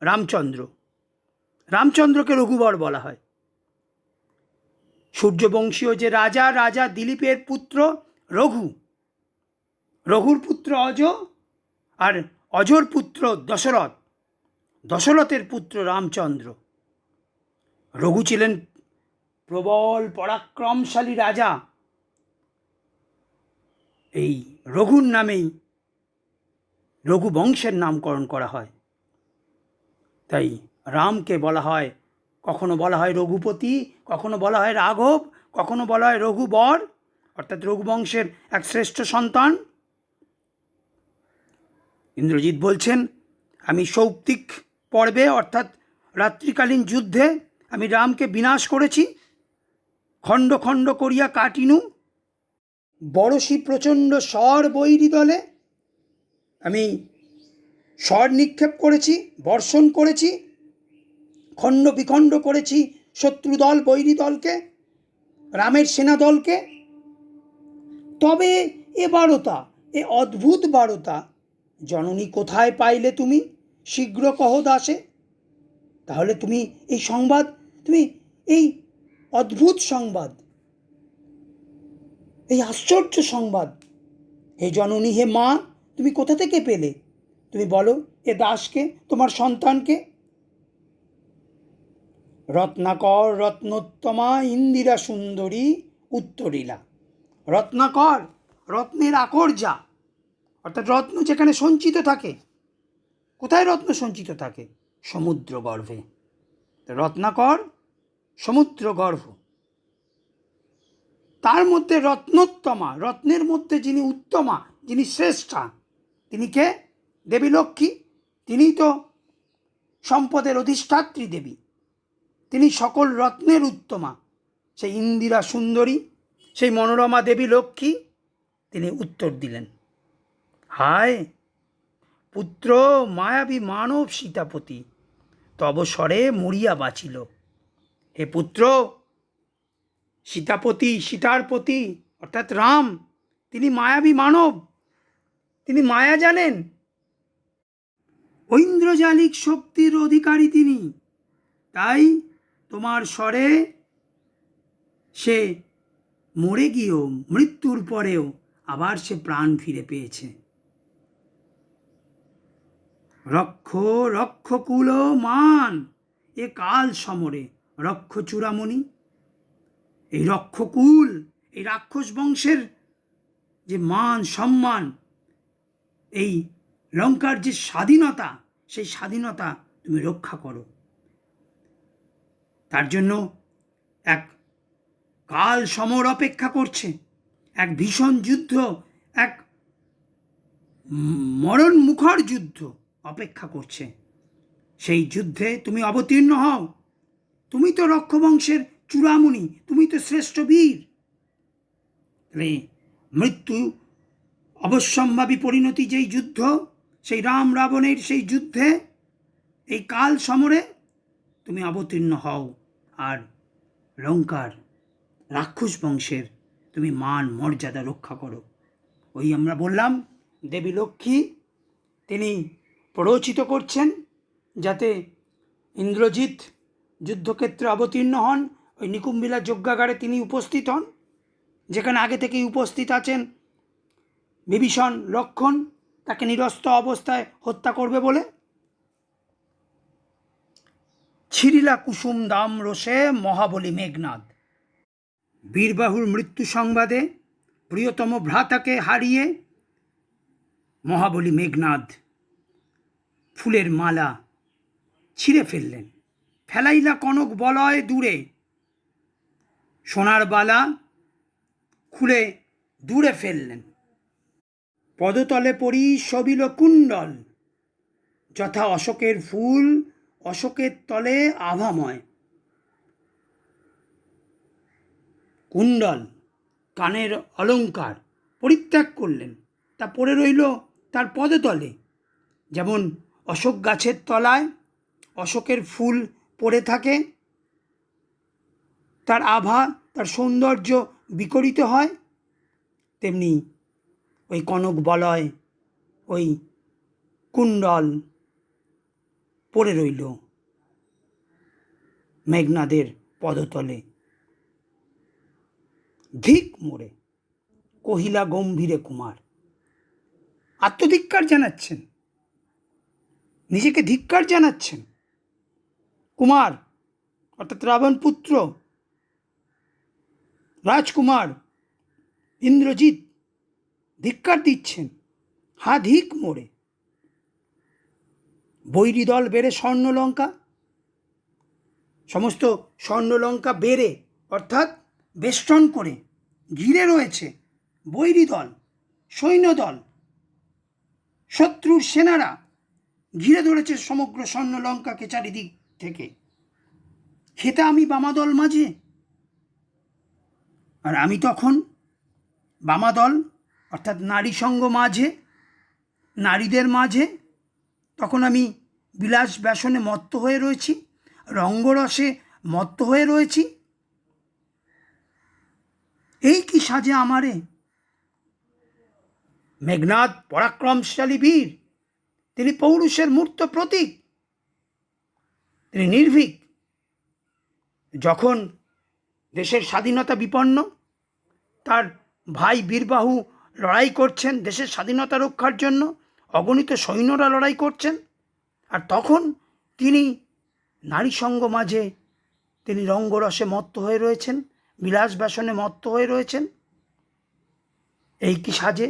রামচন্দ্র, রামচন্দ্রকে রঘুবর বলা হয়। সূর্যবংশীয় যে রাজা, রাজা দিলীপের পুত্র রঘু, রঘুর পুত্র অজ, আর অজর পুত্র দশরথ, দশরথের পুত্র রামচন্দ্র। রঘু ছিলেন প্রবল পরাক্রমশালী রাজা। এই রঘুর নামেই রঘু বংশের নামকরণ করা হয়। তাই রামকে বলা হয়, কখনো বলা হয় রঘুপতি, কখনো বলা হয় রাঘব, কখনো বলা হয় রঘুবর, অর্থাৎ রঘুবংশের এক শ্রেষ্ঠ সন্তান। ইন্দ্রজিৎ বলছেন, আমি সৌপ্তিক পর্বে অর্থাৎ রাত্রিকালীন যুদ্ধে আমি রামকে বিনাশ করেছি, খণ্ড খণ্ড করিয়া কাটিনু। বড়শি প্রচণ্ড স্বর বৈরী দলে আমি স্বর নিক্ষেপ করেছি, বর্ষণ করেছি, খণ্ড বিখণ্ড করেছি শত্রুদল, বৈরী দলকে, রামের সেনা দলকে। তবে এ বারতা, এ অদ্ভুত বারতা জননী কোথায় পাইলে তুমি? শীঘ্র কহ দাসে। তাহলে তুমি এই সংবাদ, তুমি এই অদ্ভুত সংবাদ, এই আশ্চর্য সংবাদ, হে জননী, হে মা, তুমি কোথা থেকে পেলে? তুমি বলো এ দাসকে, তোমার সন্তানকে। রত্নাকর রত্নোত্তমা ইন্দিরা সুন্দরী উত্তরীলা। রত্নাকর, রত্নের আকর্যা, অর্থাৎ রত্ন যেখানে সঞ্চিত থাকে। কোথায় রত্ন সঞ্চিত থাকে? সমুদ্র গর্ভে। রত্নাকর সমুদ্র গর্ভ, তার মধ্যে রত্নোত্তমা, রত্নের মধ্যে যিনি উত্তমা, যিনি শ্রেষ্ঠা, তিনি কে? দেবী লক্ষ্মী। তিনিই তো সম্পদের অধিষ্ঠাত্রী দেবী, তিনি সকল রত্নের উত্তমা। সেই ইন্দিরা সুন্দরী, সেই মনোরমা দেবী লক্ষ্মী, তিনি উত্তর দিলেন, হায় পুত্র মায়াবী মানব সীতাপতি, তব স্বরে মরিয়া বাঁচিল। হে পুত্র, সীতাপতি, সীতার পতি অর্থাৎ রাম, তিনি মায়াবী মানব, তিনি মায়া জানেন, ঐন্দ্রজালিক শক্তির অধিকারী তিনি। তাই তোমার স্বরে সে মরে গিয়েও, মৃত্যুর পরেও আবার সে প্রাণ ফিরে পেয়েছে। রক্ষ রক্ষ কুল মান, এ কাল সমরে রক্ষ চূড়ামণি। এই রক্ষকুল, এই রাক্ষস বংশের যে মান সম্মান, এই লঙ্কার যে স্বাধীনতা, সেই স্বাধীনতা তুমি রক্ষা করো। তার জন্য এক কাল সমর অপেক্ষা করছে, এক ভীষণ যুদ্ধ, এক মরণ মুখর যুদ্ধ অপেক্ষা করছে। সেই যুদ্ধে তুমি অবতীর্ণ হও। তুমি তো রক্ষবংশের চূড়ামণি, তুমি তো শ্রেষ্ঠ বীর। মৃত্যু অবশ্যম্ভাবী পরিণতি যেই যুদ্ধ, সেই রাম রাবণের সেই যুদ্ধে, এই কাল সমরে তুমি অবতীর্ণ হও, আর লঙ্কার রাক্ষস বংশের তুমি মান মর্যাদা রক্ষা করো। ওই আমরা বললাম দেবী লক্ষ্মী তিনি প্ররোচিত করছেন যাতে ইন্দ্রজিৎ যুদ্ধক্ষেত্রে অবতীর্ণ হন। ওই নিকুম্বিলা যজ্ঞাগারে তিনি উপস্থিত হন, যেখানে আগে থেকেই উপস্থিত আছেন বিভীষণ, লক্ষ্মণ তাকে নিরস্ত্র অবস্থায় হত্যা করবে বলে। ছিরিলা কুসুম দাম রোষে মহাবলী মেঘনাদ। বীরবাহুর মৃত্যু সংবাদে প্রিয়তম ভ্রাতাকে হারিয়ে মহাবলী মেঘনাদ ফুলের মালা ছিঁড়ে ফেললেন। ফেলাইলা কনক বলয় দূরে, সোনার বালা খুলে দূরে ফেললেন। পদতলে পড়ি সবিল কুণ্ডল, যথা অশোকের ফুল অশোকের তলে আভাময়। কুণ্ডল কানের অলঙ্কার পরিত্যাগ করলেন, তা পড়ে রইল তার পদতলে। যেমন অশোক গাছের তলায় অশোকের ফুল পড়ে থাকে, তার আভা তার সৌন্দর্য বিকরিত হয়, তেমনি ওই কনক বলয় ওই কুণ্ডল পড়ে রইল মেঘনাদের পদতলে। ধিক মোড়ে কহিলা গম্ভীরে কুমার। আত্মধিক্কার জানাচ্ছেন, নিজেকে ধিক্কার জানাচ্ছেন কুমার, অর্থাৎ রাবণ পুত্র রাজকুমার ইন্দ্রজিৎ ধিক্কার দিচ্ছেন। হা ধিক মোড়ে। বৈরী দল বেড়ে স্বর্ণলঙ্কা, সমস্ত স্বর্ণলঙ্কা বেড়ে অর্থাৎ বেষ্টন করে ঘিরে রয়েছে বৈরী দল, সৈন্যদল, শত্রুর সেনারা ঘিরে ধরেছে সমগ্র স্বর্ণলঙ্কাকে চারিদিক থেকে। খেতে আমি বামাদল মাঝে, আর আমি তখন বামাদল অর্থাৎ নারী সঙ্গ মাঝে, নারীদের মাঝে তখন আমি বিলাস ব্যসনে মত্ত হয়ে রয়েছি, রঙ্গরসে মত্ত হয়ে রয়েছি। এই কি সাজে আমারে? মেঘনাদ পরাক্রমশালী বীর, তিনি পৌরুষের মূর্ত প্রতীক, তিনি নির্ভীক। যখন দেশের স্বাধীনতা বিপন্ন, তার ভাই বীরবাহু লড়াই করছেন দেশের স্বাধীনতা রক্ষার জন্য, অগণিত সৈন্যরা লড়াই করছেন, আর তখন তিনি নারী সঙ্গ মাঝে তিনি রঙ্গরসে মত্ত হয়ে রয়েছেন, বিলাস ব্যসনে মত্ত হয়ে রয়েছেন। এই কি সাজে?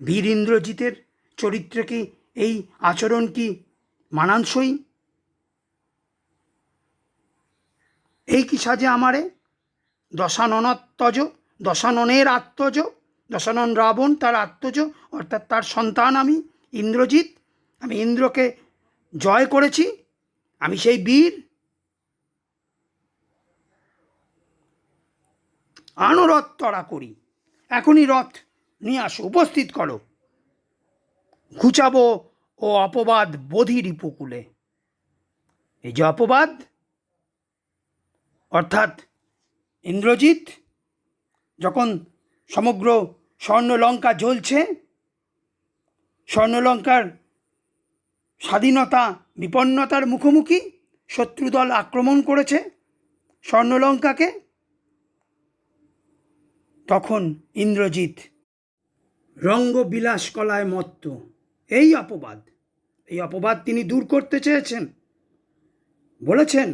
বীর ইন্দ্রজিতের চরিত্রে কি এই আচরণ কি মানানসই? এই কি সাজে আমারে? দশাননাত্মজ, দশাননের আত্মজ, দশানন রাবণ তার আত্মজ, অর্থাৎ তার সন্তান আমি ইন্দ্রজিৎ। আমি ইন্দ্রকে জয় করেছি, আমি সেই বীর। আনো রথ তড়া করি, এখনই রথ নিয়ে আসো, উপস্থিত করো। ঘুচাবো ও অপবাদ বোধির উপকূলে। এই যে অপবাদ, অর্থাৎ ইন্দ্রজিৎ যখন সমগ্র স্বর্ণলঙ্কা জ্বলছে, স্বর্ণলঙ্কার স্বাধীনতা বিপন্নতার মুখোমুখি, শত্রুদল আক্রমণ করেছে স্বর্ণলঙ্কাকে, তখন ইন্দ্রজিৎ রঙ্গবিলাস কলায় মত্ত। এই অপবাদ তিনি দূর করতে চেয়েছেন, বলেছেন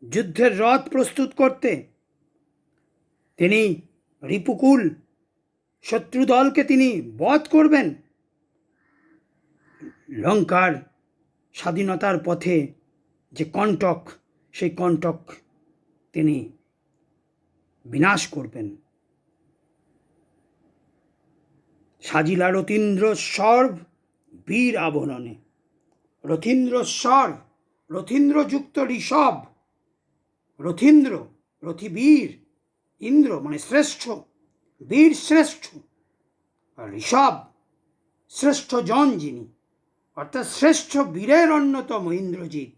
যুদ্ধের রথ প্রস্তুত করতে। তিনি রিপুকুল শত্রুদলকে তিনি বধ করবেন, লঙ্কার স্বাধীনতার পথে যে কণ্টক, সেই কণ্টক তিনি বিনাশ করবেন। সাজিলা রথীন্দ্র সর্ব বীর আবরণে। রথীন্দ্র সর্ব, রথীন্দ্রযুক্ত ঋষভ, রথীন্দ্র রথী বীর, ইন্দ্র মানে শ্রেষ্ঠ, বীর শ্রেষ্ঠ, আর ঋষভ শ্রেষ্ঠ জন যিনি, অর্থাৎ শ্রেষ্ঠ বীরের অন্যতম ইন্দ্রজিৎ।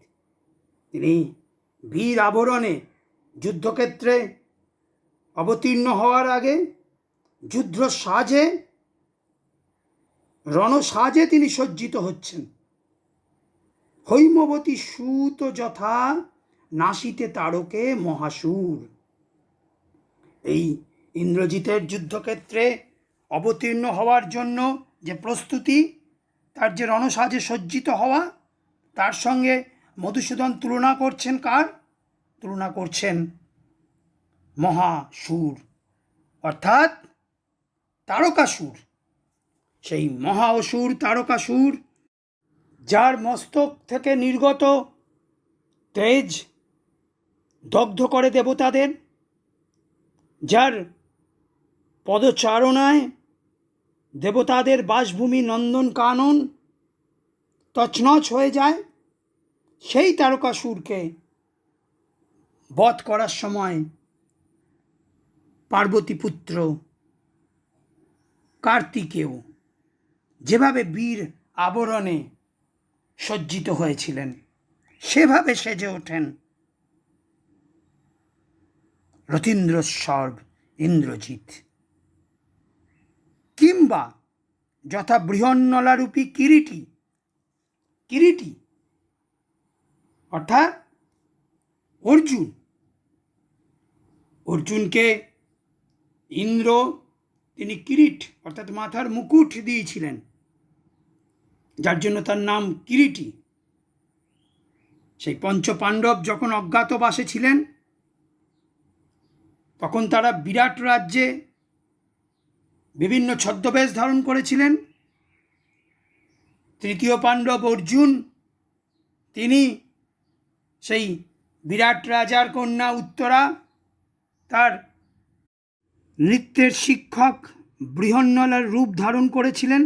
তিনি বীর আবরণে যুদ্ধক্ষেত্রে অবতীর্ণ হওয়ার আগে যুদ্ধ সাজে, রণসাজে তিনি সজ্জিত হচ্ছেন। হৈমবতী সুত যথা নাসিতে তারকে মহাসুর। এই ইন্দ্রজিতের যুদ্ধক্ষেত্রে অবতীর্ণ হওয়ার জন্য যে প্রস্তুতি, তার যে রণসাজে সজ্জিত হওয়া, তার সঙ্গে মধুসূদন তুলনা করছেন কার? তুলনা করছেন মহাসুর, অর্থাৎ তারকাসুর। সেই মহা অসুর তারকাসুর, যার মস্তক থেকে নির্গত তেজ দগ্ধ করে দেবতাদের, যার পদচারণায় দেবতাদের বাসভূমি নন্দন কানন তছনছ হয়ে যায়, সেই তারকাসুরকে বধ করার সময় পার্বতীপুত্র কার্তিকেয় যেভাবে বীর আবরণে সজ্জিত হয়েছিলেন, সেভাবে সেজে ওঠেন রথীন্দ্রস্বর্ব ইন্দ্রজিৎ। কিংবা যথা বৃহন্নলারূপী কিরীটি অর্থাৎ অর্জুনকে ইন্দ্র তিনি কিরীট অর্থাৎ মাথার মুকুট দিয়েছিলেন, যার জন্য তার নাম কিরীটি। সেই পঞ্চপাণ্ডব যখন অজ্ঞাতবাসে ছিলেন, তখন তারা বিরাট রাজ্যে বিভিন্ন ছদ্মবেশ ধারণ করেছিলেন। তৃতীয় পাণ্ডব অর্জুন, তিনি সেই বিরাট রাজার কন্যা উত্তরা, তার নৃত্যের শিক্ষক বৃহন্নলার রূপ ধারণ করেছিলেন।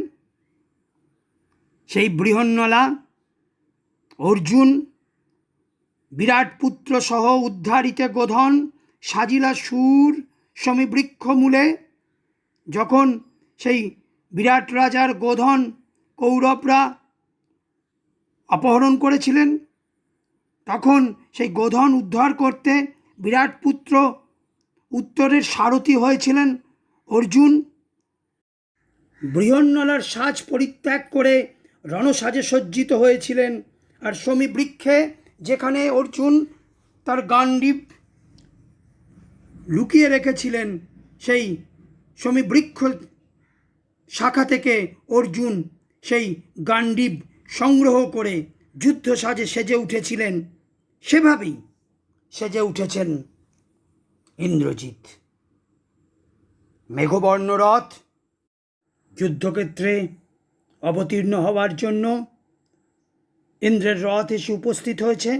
সেই বৃহন্নলা অর্জুন বিরাট পুত্র সহ উদ্ধারিতে গোধন সাজিলা সুর সমীবৃক্ষ মূলে, যখন সেই বিরাট রাজার গোধন কৌরবরা অপহরণ করেছিলেন, তখন সেই গোধন উদ্ধার করতে বিরাট পুত্র উত্তরের সারথি হয়েছিলেন অর্জুন। বৃহন্নলার সাজ পরিত্যাগ করে রণসাজে সজ্জিত হয়েছিলেন। আর সমীবৃক্ষে, যেখানে অর্জুন তার গান্ডীব লুকিয়ে রেখেছিলেন, সেই সমীবৃক্ষ শাখা থেকে অর্জুন সেই গান্ডীব সংগ্রহ করে যুদ্ধ সাজে সেজে উঠেছিলেন। সেভাবেই সেজে উঠেছেন ইন্দ্রজিৎ। মেঘবর্ণ রথ যুদ্ধক্ষেত্রে অবতীর্ণ হওয়ার জন্য ইন্দ্রের রথ এসে উপস্থিত হয়েছে।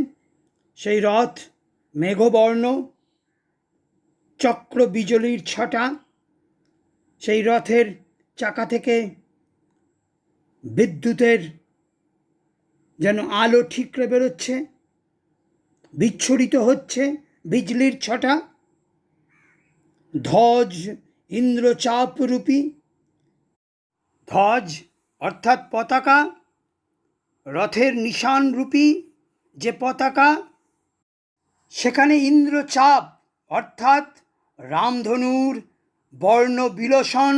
সেই রথ মেঘবর্ণ, চক্র বিজলির ছটা, সেই রথের চাকা থেকে বিদ্যুতের যেন আলো ঠিকরে বেরোচ্ছে, বিচ্ছুরিত হচ্ছে বিজলির ছটা। ধ্বজ ইন্দ্রচাপরূপী, ধ্বজ অর্থাৎ পতাকা, রথের নিশানরূপী যে পতাকা, সেখানে ইন্দ্রচাপ অর্থাৎ রামধনুর বর্ণ বিলসন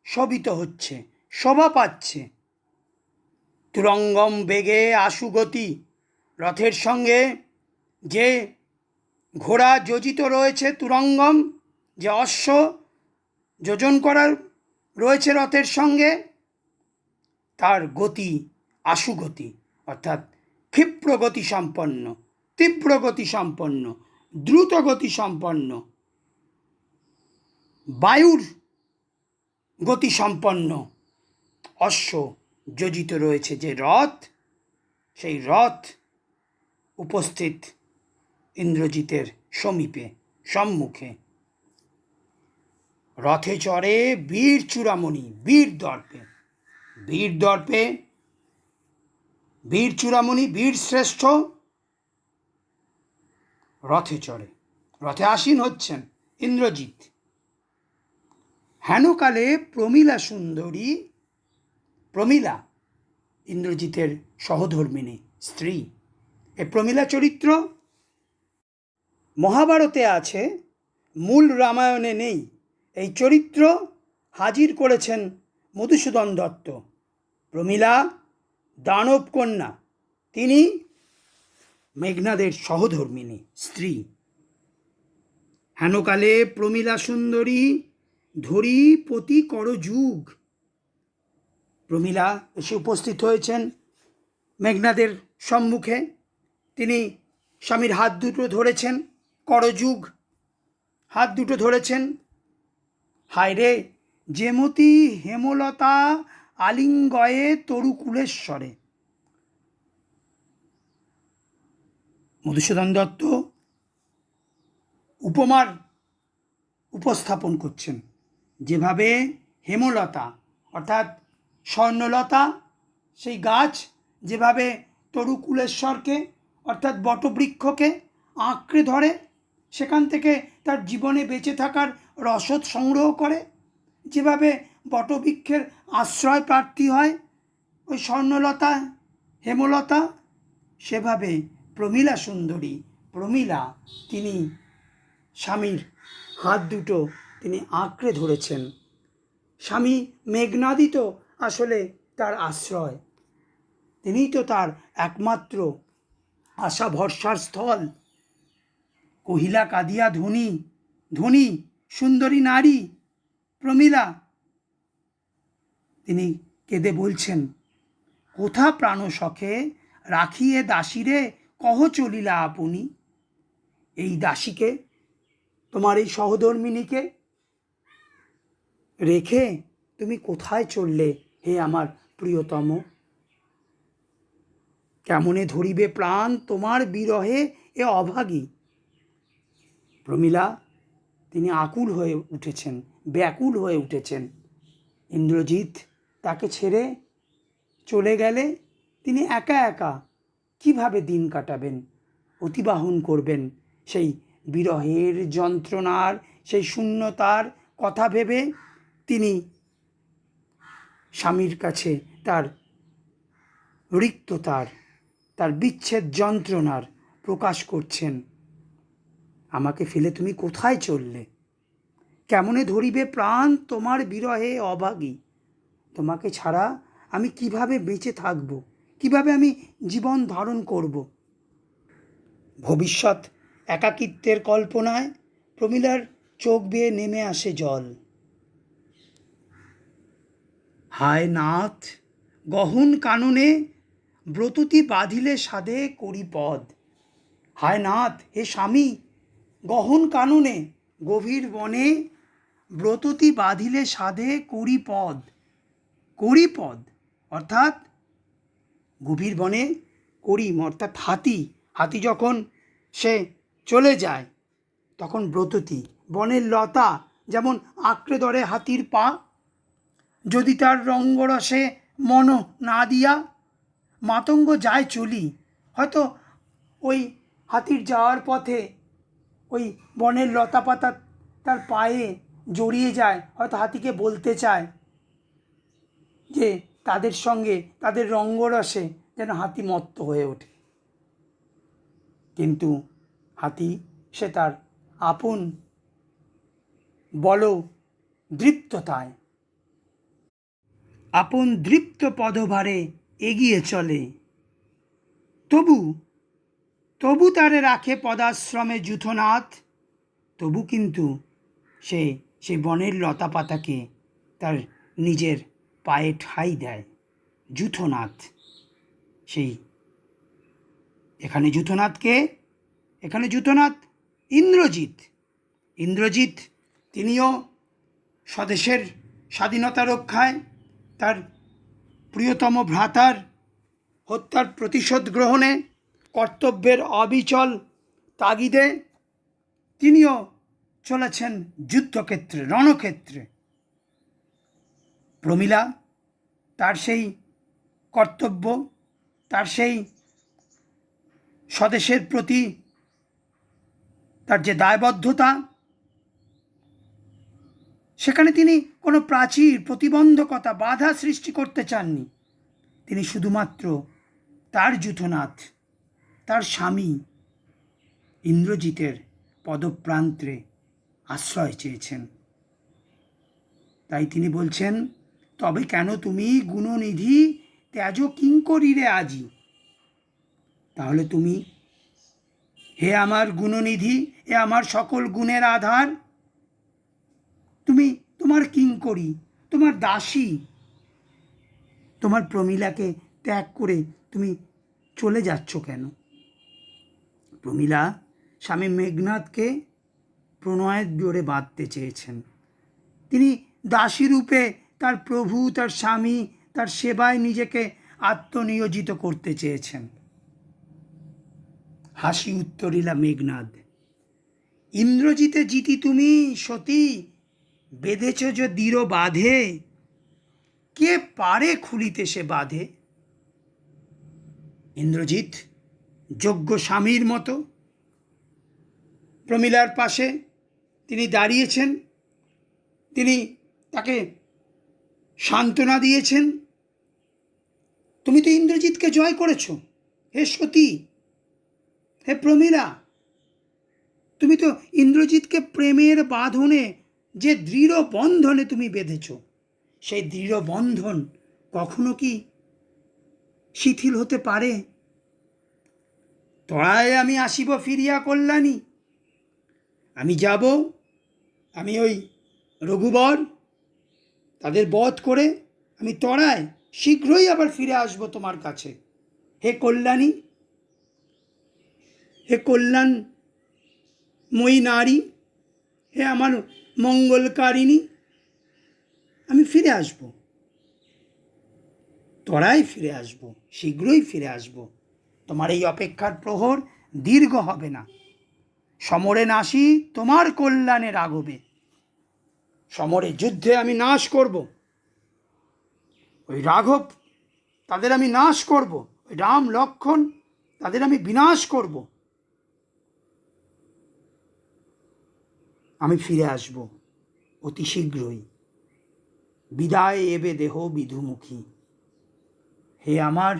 শোভিত হচ্ছে, শোভা পাচ্ছে। তুরঙ্গম বেগে আশুগতি, রথের সঙ্গে যে ঘোড়া যোজিত রয়েছে, তুরঙ্গম যে অশ্ব যোজন করার রয়েছে রথের সঙ্গে, তার গতি আশুগতি অর্থাৎ ক্ষিপ্র গতি সম্পন্ন, তীব্র গতি সম্পন্ন, দ্রুত গতি সম্পন্ন, বায়ুর গতি সম্পন্ন অশ্ব যোজিত রয়েছে যে রথ, সেই রথ উপস্থিত ইন্দ্রজিতের সমীপে সম্মুখে। রথে চড়ে বীর চূড়ামণি, বীর দর্পে বীর চূড়ামণি, বীর শ্রেষ্ঠ রথে চড়ে, রথে আসীন হচ্ছেন ইন্দ্রজিৎ। হেনকালে প্রমীলা সুন্দরী, প্রমীলা ইন্দ্রজিতের সহধর্মিণী স্ত্রী। এ প্রমীলা চরিত্র মহাভারতে আছে, মূল রামায়ণে নেই। এই চরিত্র হাজির করেছেন মধুসূদন দত্ত। প্রমীলা দানব কন্যা, তিনি মেঘনাদের সহধর্মিণী স্ত্রী। হেনকালে প্রমীলা সুন্দরী ধরি পতি করযুগ। প্রমীলা এসে উপস্থিত হয়েছেন মেঘনাদের সম্মুখে। তিনি স্বামীর হাত দুটো ধরেছেন, করযুগ হাত দুটো ধরেছেন। হায় রে যেমতি হেমলতা আলিঙ্গয়ে তরুকুলেশ্বরে। মধুসূদন দত্ত উপমার উপস্থাপন করছেন, যেভাবে হেমলতা অর্থাৎ স্বর্ণলতা সেই গাছ যেভাবে তরুকুলেশ্বরকে অর্থাৎ বটবৃক্ষকে আঁকড়ে ধরে, সেখান থেকে তার জীবনে বেঁচে থাকার রসদ সংগ্রহ করে, যেভাবে বটবৃক্ষের আশ্রয় প্রার্থী হয় ওই স্বর্ণলতা হেমলতা, সেভাবে প্রমীলা সুন্দরী প্রমীলা তিনি স্বামীর হাত দুটো তিনি আঁকড়ে ধরেছেন। স্বামী মেঘনাদই তো আসলে তার আশ্রয়, তিনিই তো তার একমাত্র আশা ভরসার স্থল। কহিলা কাঁদিয়া ধনী ধনী সুন্দরী নারী প্রমীলা, তিনি কেঁদে বলছেন, কোথা প্রাণ সখে রাখিয়ে দাসীরে কহ চলিলা আপনি। এই দাসীকে, তোমার এই সহধর্মিণীকে রেখে তুমি কোথায় চললে হে আমার প্রিয়তম। কেমনে ধরিবে প্রাণ তোমার বিরহে এ অভাগী। প্রমীলা তিনি আকুল হয়ে উঠেছেন, ব্যাকুল হয়ে উঠেছেন। ইন্দ্রজিৎ তাকে ছেড়ে চলে গেলে তিনি একা একা কিভাবে দিন কাটাবেন, অতিবাহন করবেন সেই বিরহের যন্ত্রণার সেই শূন্যতার কথা ভেবে তিনি স্বামীর কাছে তার রিক্ততার, তার বিচ্ছেদ যন্ত্রণার প্রকাশ করছেন। আমাকে ফেলে তুমি কোথায় চললে, কেমনে ধরিবে প্রাণ তোমার বিরহে অভাগী। তোমাকে ছাড়া আমি কিভাবে বেঁচে থাকব, কিভাবে আমি জীবন ধারণ করব। ভবিষ্যৎ একাকিত্বের কল্পনায় প্রমীলার চোখ বেয়ে নেমে আসে জল। হায় নাথ গহন কাননে ব্রততি বাঁধিলে সাধে করি পদ। হায় নাথ হে স্বামী, গহন কাননে গভীর বনে ব্রততি বাঁধিলে সাধে করি পদ। করি পদ অর্থাৎ গভীর বনে করিম অর্থাৎ হাতি, হাতি যখন সে চলে যায় তখন ব্রততি বনের লতা যেমন আঁকড়ে ধরে হাতির পা, যদি তার রঙ্গরসে মন না দিয়া মাতঙ্গ যায় চলি। হয়তো ওই হাতির যাওয়ার পথে ওই বনের লতা পাতা তার পায়ে জড়িয়ে যায়, হয়তো হাতিকে বলতে চায় যে তাদের সঙ্গে তাদের রঙ্গরসে যেন হাতি মত্ত হয়ে ওঠে। কিন্তু হাতি সে তার আপন বল দৃপ্ততায় আপন দৃপ্ত পদভারে এগিয়ে চলে, তবু তারে রাখে পদাশ্রমে যূথনাথ। তবু কিন্তু সে বনের লতা পাতাকে তার নিজের পায়ে ঠাঁই দেয়। যূথনাথ, সেই এখানে যূথনাথকে, এখানে যূথনাথ ইন্দ্রজিৎ। ইন্দ্রজিৎ তিনিও স্বদেশের স্বাধীনতা রক্ষায় তার প্রিয়তম ভ্রাতার হত্যার প্রতিশোধ গ্রহণে কর্তব্যের অবিচল তাগিদে তিনিও চলেছেন যুদ্ধক্ষেত্রে, রণক্ষেত্রে। প্রমীলা তার সেই কর্তব্য, তার সেই স্বদেশের প্রতি তার যে দায়বদ্ধতা, সেখানে তিনি কোনো প্রাচীর প্রতিবন্ধকতা বাধা সৃষ্টি করতে চাননি। তিনি শুধুমাত্র তার যূথনাথ, তার স্বামী ইন্দ্রজিতের পদপ্রান্তে আশ্রয় চেয়েছেন। তাই তিনি বলছেন, তবে কেন তুমি গুণনিধি ত্যাজ কিঙ্করীরে আজি? তাহলে তুমি, হে আমার গুণনিধি, হে আমার সকল গুণের আধার, তুমি তোমার কিঙ্করী, তোমার দাসী, তোমার প্রমীলাকে ত্যাগ করে তুমি চলে যাচ্ছ কেন? প্রমীলা স্বামী মেঘনাদকে প্রণয়ের জোরে বাঁধতে চেয়েছেন। তিনি দাসী রূপে তার প্রভু, তার স্বামী, তার সেবায় নিজেকে আত্মনিয়োজিত করতে চেয়েছেন। হাসি উত্তরিলা মেঘনাদ, ইন্দ্রজিতে জিতি তুমি সতী, বেঁধেছ যে দৃঢ় বাঁধে, কে পারে খুলিতে সে বাঁধে? ইন্দ্রজিৎ যোগ্য স্বামীর মতো প্রমীলার পাশে তিনি দাঁড়িয়েছেন, তিনি তাকে সান্ত্বনা দিয়েছেন। তুমি তো ইন্দ্রজিৎকে জয় করেছ, হে সতী, হে প্রমীলা, তুমি তো ইন্দ্রজিৎকে প্রেমের বাঁধনে, যে দৃঢ় বন্ধনে তুমি বেঁধেছ, সেই দৃঢ় বন্ধন কখনো কি শিথিল হতে পারে? তরায় আমি আসিব ফিরিয়া কল্যাণী, আমি যাব, আমি ওই রঘুবর তাদের বধ করে আমি তরায় শীঘ্রই আবার ফিরে আসব তোমার কাছে। হে কল্যাণী, হে কল্যাণময়ী নারী, হে আমার মঙ্গলকারিণী, আমি ফিরে আসব, তরায় ফিরে আসব, শীঘ্রই ফিরে আসব। তোমার এই অপেক্ষার প্রহর দীর্ঘ হবে না। সমরে নাসি তোমার কল্যাণে রাঘবে, সমরে যুদ্ধে আমি নাশ করব ওই রাঘব, তাদের আমি নাশ করব, ওই রাম লক্ষ্মণ তাদের আমি বিনাশ করব। আমি ফিরে আসব অতি শীঘ্রই, বিদায় এবে দেহ বিধুমুখী। হে আমার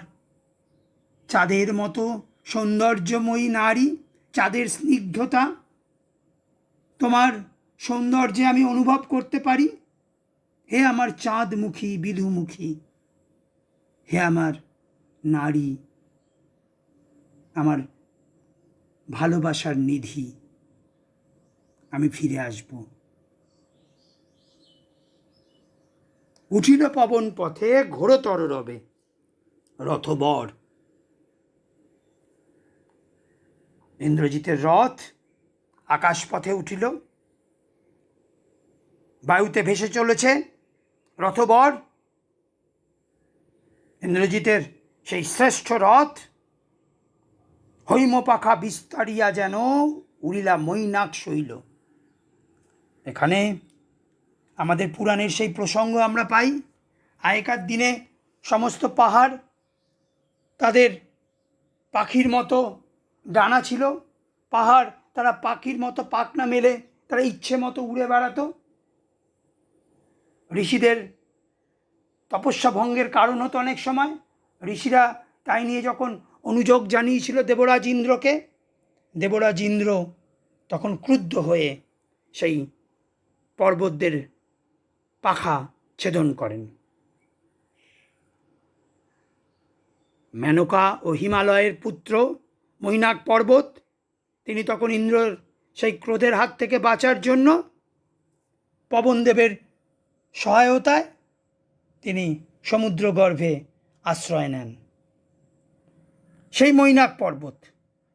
চাঁদের মতো সৌন্দর্যময়ী নারী, চাঁদের স্নিগ্ধতা, তোমার সৌন্দর্যে আমি অনুভব করতে পারি। হে আমার চাঁদমুখী বিধুমুখী, হে আমার নারী, আমার ভালোবাসার নিধি, আমি ফিরে আসব। উঠিল পবন পথে ঘোরতর রবে, রথবর। ইন্দ্রজিতের রথ আকাশপথে উঠিল, বায়ুতে ভেসে চলেছে রথবর। ইন্দ্রজিতের সেই শ্রেষ্ঠ রথ হৈমপাখা বিস্তারিয়া যেন উড়িলা মৈনাক শৈল। এখানে আমাদের পুরাণের সেই প্রসঙ্গ আমরা পাই। আগেকার দিনে সমস্ত পাহাড় তাদের পাখির মতো ডানা ছিল, পাহাড় তারা পাখির মতো পাখনা মেলে তারা ইচ্ছে মতো উড়ে বেড়াতো। ঋষিদের তপস্যা ভঙ্গের কারণ হতো অনেক সময়। ঋষিরা তাই নিয়ে যখন অনুযোগ জানিয়েছিল দেবরাজ ইন্দ্রকে, দেবরাজ ইন্দ্র তখন ক্রুদ্ধ হয়ে সেই পর্বতদের পাখা ছেদন করেন। মেনকা ও হিমালয়ের পুত্র মৈনাক পর্বত, তিনি তখন ইন্দ্রর সেই ক্রোধের হাত থেকে বাঁচার জন্য পবনদেবের সহায়তায় তিনি সমুদ্র গর্ভে আশ্রয় নেন। সেই মৈনাক পর্বত,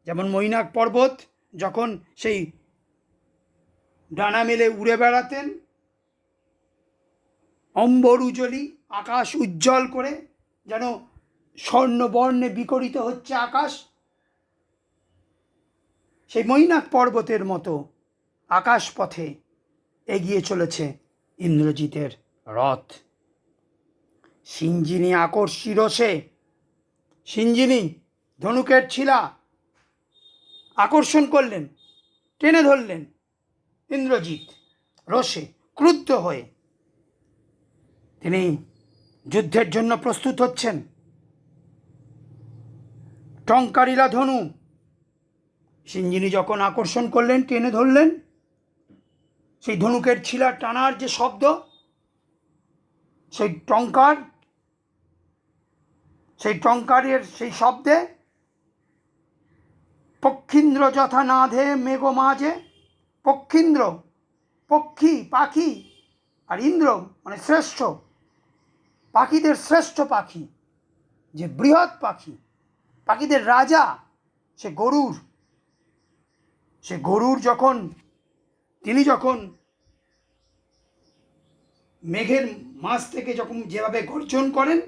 যেমন মৈনাক পর্বত যখন সেই ডানা মেলে উড়ে বেড়াতেন, অম্বর উজ্জ্বলী, আকাশ উজ্জ্বল করে যেন স্বর্ণবর্ণে বিকরিত হচ্ছে আকাশ, সেই মৈনাক পর্বতের মতো আকাশ পথে এগিয়ে চলেছে ইন্দ্রজিতের রথ। সিঞ্জিনী আকর্ষী রসে, সিঞ্জিনী ধনুকের ছিলা আকর্ষণ করলেন, টেনে ধরলেন ইন্দ্রজিৎ রসে ক্রুদ্ধ হয়ে। তিনি যুদ্ধের জন্য প্রস্তুত হচ্ছেন। টঙ্কারিলা ধনু, সিঞ্জিনী যখন আকর্ষণ করলেন, টেনে ধরলেন, সেই ধনুকের ছিলা টানার যে শব্দ, সেই টঙ্কার, সেই টঙ্কারের সেই শব্দে পক্ষীন্দ্র যথা নাধে মেঘ মাঝে, পক্ষীন্দ্র পক্ষী পাখি, আর ইন্দ্র মানে শ্রেষ্ঠ, পাখিদের শ্রেষ্ঠ পাখি, যে বৃহৎ পাখি, পাখিদের রাজা সে গরুর, সে গরুর যখন তিনি যখন মেঘের মাঝ থেকে যখন যেভাবে গর্জন করেন,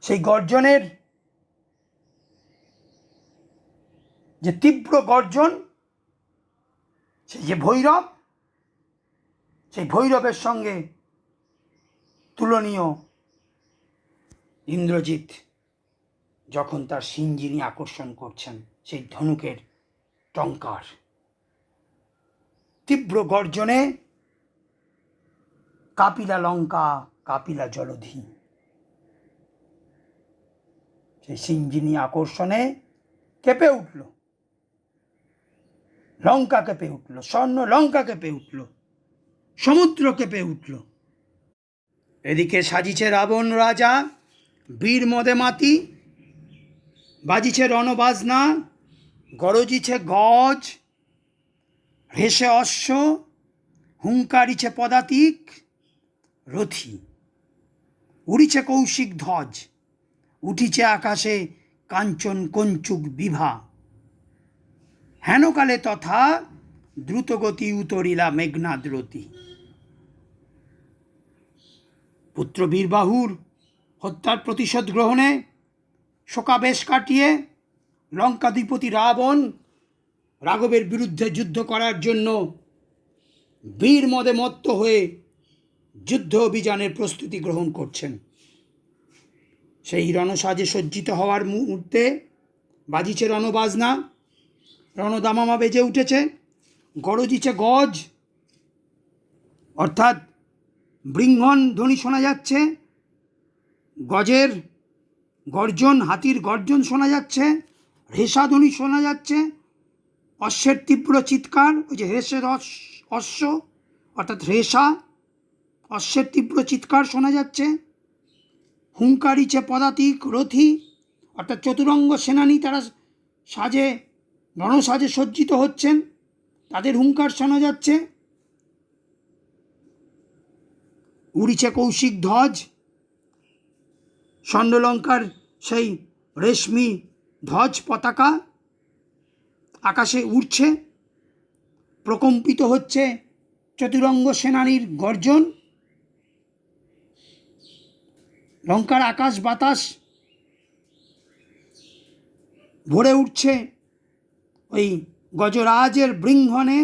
সেই গর্জনের যে তীব্র গর্জন, সেই যে ভৈরব, সেই ভৈরবের সঙ্গে তুলনীয় ইন্দ্রজিৎ যখন তার সিঞ্জিনী আকর্ষণ করছেন, সেই ধনুকের টঙ্কার তীব্র গর্জনে কাপিলা লঙ্কা কাপিলা জলধি, সেই সিঞ্জিনী আকর্ষণে কেঁপে উঠল লঙ্কা, কেঁপে উঠল স্বর্ণ লঙ্কা, কেঁপে উঠল সমুদ্র, কেঁপে উঠল। এদিকে সাজিছে রাবণ রাজা বীর মদে মাতি, বাজিছে রণবাজনা, গরজিছে গজ, হেসে অশ্ব, হুঙ্কারিছে পদাতিক রথি, উড়িছে কৌশিক ধ্বজ, উঠিছে আকাশে কাঞ্চন কঞ্চুক বিভা, হেনকালে তথা দ্রুতগতি উতরিলা মেঘনাদ্রতি। পুত্র বীরবাহুর হত্যার প্রতিশোধ গ্রহণে শোকাবেশ কাটিয়ে লঙ্কাধিপতি রাবণ রাঘবের বিরুদ্ধে যুদ্ধ করার জন্য বীর মদে মত্ত হয়ে যুদ্ধ অভিযানের প্রস্তুতি গ্রহণ করছেন। সেই রণসাজে সজ্জিত হওয়ার মুহূর্তে বাজিছে রণবাজনা, রণদামামা বেজে উঠেছে, গরজিছে গজ, অর্থাৎ বৃঙ্গন ধ্বনি শোনা যাচ্ছে, গজের গর্জন, হাতির গর্জন শোনা যাচ্ছে, রেশা ধ্বনি শোনা যাচ্ছে, অশ্বের তীব্র চিৎকার, ওই যে রেশের অশ্ব অর্থাৎ রেশা, অশ্বের তীব্র চিৎকার শোনা যাচ্ছে, হুঙ্কারিছে পদাতিক রথি, অর্থাৎ চতুরঙ্গ সেনানী তারা সাজে রণসাজে সজ্জিত হচ্ছেন, তাদের হুঙ্কার শোনা যাচ্ছে, উড়িছে কৌশিক ধ্বজ, স্বর্ণলঙ্কার সেই রেশমি ধ্বজ পতাকা আকাশে উড়ছে, প্রকম্পিত হচ্ছে চতুরঙ্গ সেনানীর গর্জন, লঙ্কার আকাশ বাতাস ভরে উঠছে ওই গজরাজের বৃঙ্গনে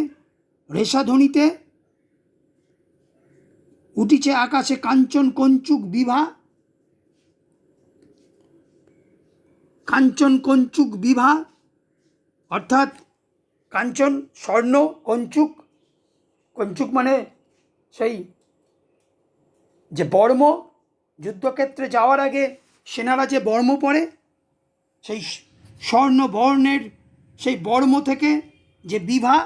রেশাধ্বনিতে, উঠিছে আকাশে কাঞ্চন কঞ্চুক বিভা, কাঞ্চন কঞ্চুক বিভা অর্থাৎ কাঞ্চন স্বর্ণ, কঞ্চুক, কঞ্চুক মানে সেই যে বর্ম, যুদ্ধক্ষেত্রে যাওয়ার আগে সেনারা যে বর্ম পরে, সেই স্বর্ণ বর্ণের সেই বর্ম থেকে যে বিভা,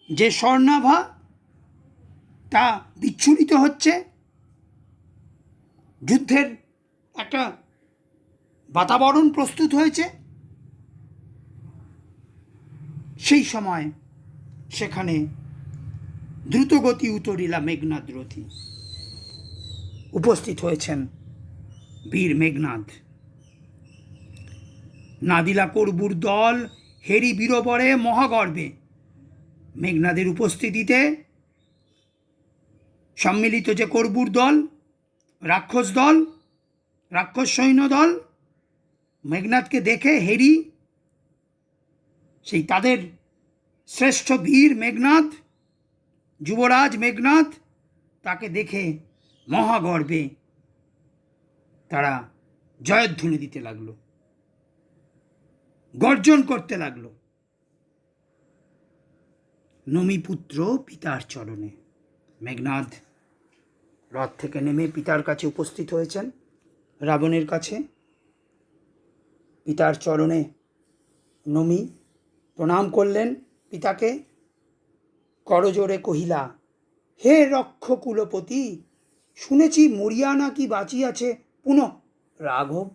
যে স্বর্ণাভা তা বিচ্ছুরিত হচ্ছে, যুদ্ধের একটা বাতাবরণ প্রস্তুত হয়েছে। সেই সময় সেখানে দ্রুতগতি উতরিলা মেঘনাদ্রথি, উপস্থিত হয়েছেন বীর মেঘনাদ। নাদিলা করবুর দল হেরি বীরবরে মহাগর্বে, মেঘনাদের উপস্থিতিতে সম্মিলিত যে করবুর দল, রাক্ষস দল, রাক্ষস সৈন্য দল মেঘনাদকে দেখে হেরি, সেই তাদের শ্রেষ্ঠ বীর মেঘনাদ, যুবরাজ মেঘনাদ, তাকে দেখে মহাগর্বে তারা জয়ধ্বনি দিতে লাগলো, গর্জন করতে লাগলো। নমিপুত্র পিতার চরণে, মেঘনাদ রথ থেকে নেমে পিতার কাছে উপস্থিত হয়েছেন, রাবণের কাছে। পিতার চরণে নমি প্রণাম করলেন পিতাকে, করজোড়ে কহিলা হে রক্ষ কুলপতি, শুনেছি মরিয়া নাকি বাঁচিয়াছে পুনঃ রাঘব।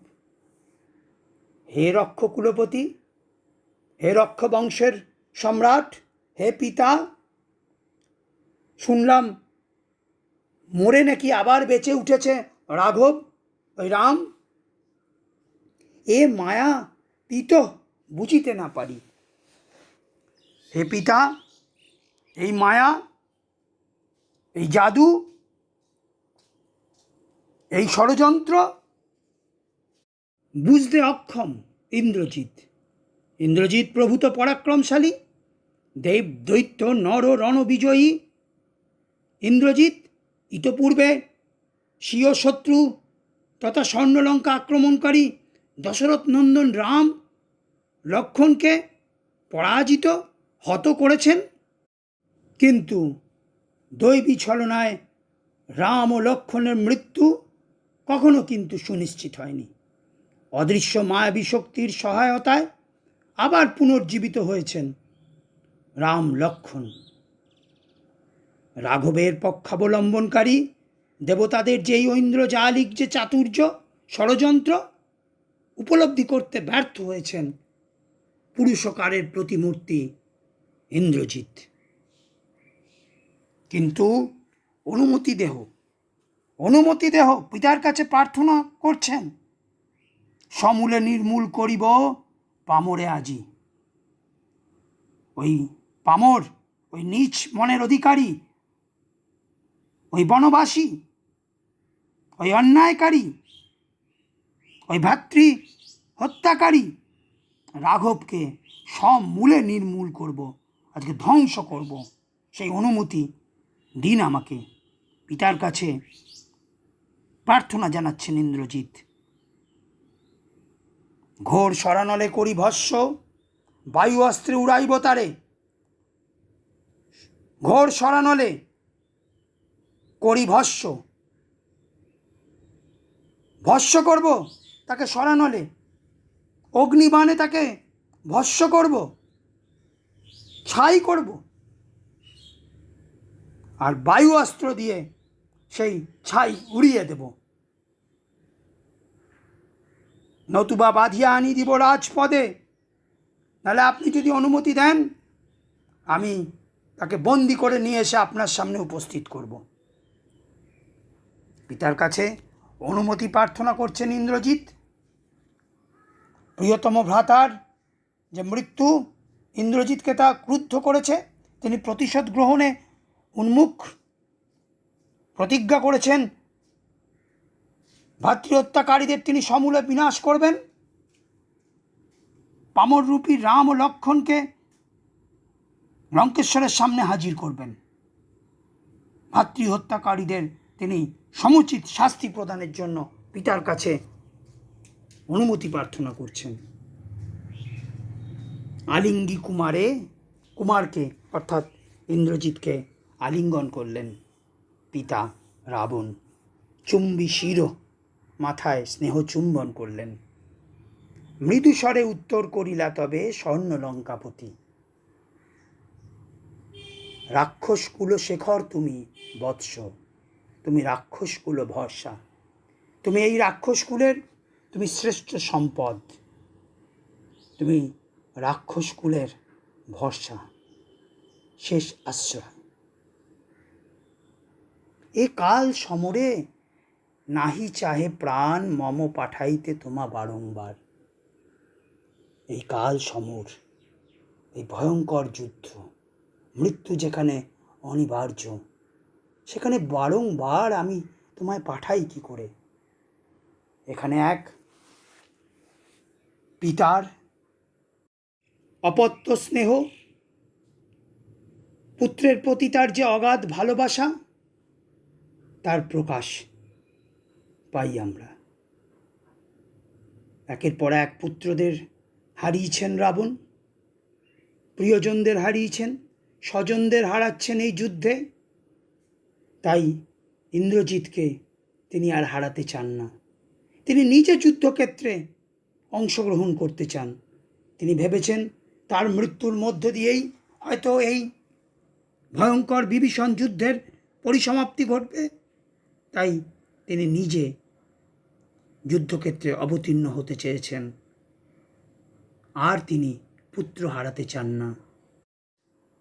হে রক্ষ কুলপতি, হে রক্ষ বংশের সম্রাট, হে পিতা, শুনলাম মরে নাকি আবার বেঁচে উঠেছে রাঘব, ওই রাম। এ মায়া পিত বুঝিতে না পারি। হে পিতা, এই মায়া, এই জাদু, এই ষড়যন্ত্র বুঝতে অক্ষম ইন্দ্রজিৎ। ইন্দ্রজিৎ প্রভূত পরাক্রমশালী, দেব দৈত্য নর রণবিজয়ী ইন্দ্রজিৎ ইতপূর্বে স্বীয় শত্রু তথা স্বর্ণলঙ্কা আক্রমণকারী দশরথ নন্দন রাম লক্ষ্মণকে পরাজিত হত করেছেন। কিন্তু দৈবী ছলনায় রাম ও লক্ষ্মণের মৃত্যু কখনো কিন্তু সুনিশ্চিত হয়নি। অদৃশ্য মায়াবী শক্তির সহায়তায় আবার পুনর্জীবিত হয়েছেন রাম লক্ষ্মণ। রাঘবের পক্ষাবলম্বনকারী দেবতাদের যে ঐন্দ্রজালিক যে চাতুর্য ষড়যন্ত্র উপলব্ধি করতে ব্যর্থ হয়েছেন পুরুষকারের প্রতিমূর্তি ইন্দ্রজিৎ। কিন্তু অনুমতি দেহ পিতার কাছে প্রার্থনা করছেন, সমূলে নির্মূল করিব পামরে আজি। ওই পামর, ওই নীচ মনের অধিকারী, ওই বনবাসী, ওই অন্যায়কারী, ওই ভাতৃ হত্যাকারী রাঘবকে সমূলে নির্মূল করব, আজকে ধ্বংস করব। সেই অনুমতি দিন আমাকে। পিতার কাছে প্রার্থনা জানাচ্ছেন ইন্দ্রজিৎ। ঘোর সরানলে করি ভস্য, বায়ু অস্ত্রে উড়াইব তারে। ঘোর সরানলে করি ভস্য, ভস্য করব তাকে সরানলে, অগ্নিবাণে তাকে ভস্য করব, ছাই করব, আর বায়ু অস্ত্র দিয়ে সেই ছাই উড়িয়ে দেব। নতুবা বাঁধিয়া আনি দিব রাজপদে, নাহলে আপনি যদি অনুমতি দেন আমি তাকে বন্দি করে নিয়ে এসে আপনার সামনে উপস্থিত করব। পিতার কাছে অনুমতি প্রার্থনা করছেন ইন্দ্রজিৎ। প্রিয়তম ভ্রাতার যে মৃত্যু ইন্দ্রজিৎকে তা ক্রুদ্ধ করেছে, তিনি প্রতিশোধ গ্রহণে উন্মুখ, প্রতিজ্ঞা করেছেন ভাতৃহত্যাকারীদের তিনি সমূলে বিনাশ করবেন। পামররূপী রাম ও লক্ষ্মণকে লঙ্কেশ্বরের সামনে হাজির করবেন। ভাতৃহত্যাকারীদের তিনি সমুচিত শাস্তি প্রদানের জন্য পিতার কাছে অনুমতি প্রার্থনা করছেন। আলিঙ্গি কুমারকে অর্থাৎ ইন্দ্রজিৎকে আলিঙ্গন করলেন পিতা রাবণ। চুম্বি শির মাথায় স্নেহ চুম্বন করলেন। মৃদুস্বরে উত্তর করিলা তবে স্বর্ণলঙ্কাপতি। রাক্ষস কুল শেখর তুমি বৎস, তুমি রাক্ষস কুল ভরসা, তুমি এই রাক্ষস কুলের তুমি শ্রেষ্ঠ সম্পদ, তুমি রাক্ষস কুলের ভরসা, শেষ আশ্রয়। এ কাল সমরে নাহি চাহে প্রাণ মম পাঠাইতে তোমা বারংবার। এই কাল সমর, এই ভয়ঙ্কর যুদ্ধ, মৃত্যু যেখানে অনিবার্য, সেখানে বারংবার আমি তোমায় পাঠাই কি করে? এখানে এক পিতার অপত্য স্নেহ, পুত্রের প্রতি তার যে অগাধ ভালোবাসা, তার প্রকাশ পাই আমরা। একের পর এক পুত্রদের হারিয়েছেন রাবণ, প্রিয়জনদের হারিয়েছেন, স্বজনদের হারাচ্ছেন এই যুদ্ধে। তাই ইন্দ্রজিৎকে তিনি আর হারাতে চান না। তিনি নিজে যুদ্ধক্ষেত্রে অংশগ্রহণ করতে চান। তিনি ভেবেছেন তার মৃত্যুর মধ্য দিয়েই হয়তো এই ভয়ঙ্কর বিভীষণ যুদ্ধের পরিসমাপ্তি ঘটবে, তাই তিনি নিজে যুদ্ধক্ষেত্রে অবতীর্ণ হতে চেয়েছেন, আর তিনি পুত্র হারাতে চান না।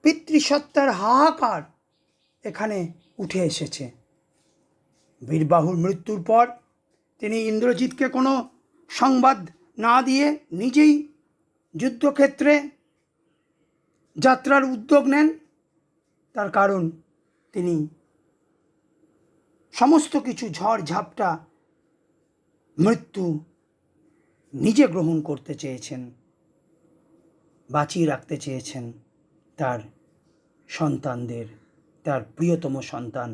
পিতৃসত্তার হাহাকার এখানে উঠে এসেছে। বীরবাহুর মৃত্যুর পর তিনি ইন্দ্রজিৎকে কোনো সংবাদ না দিয়ে নিজেই যুদ্ধক্ষেত্রে যাত্রার উদ্যোগ নেন। তার কারণ তিনি সমস্ত কিছু ঝড় ঝাপটা মৃত্যু নিজে গ্রহণ করতে চেয়েছেন, বাঁচিয়ে রাখতে চেয়েছেন তার সন্তানদের, তার প্রিয়তম সন্তান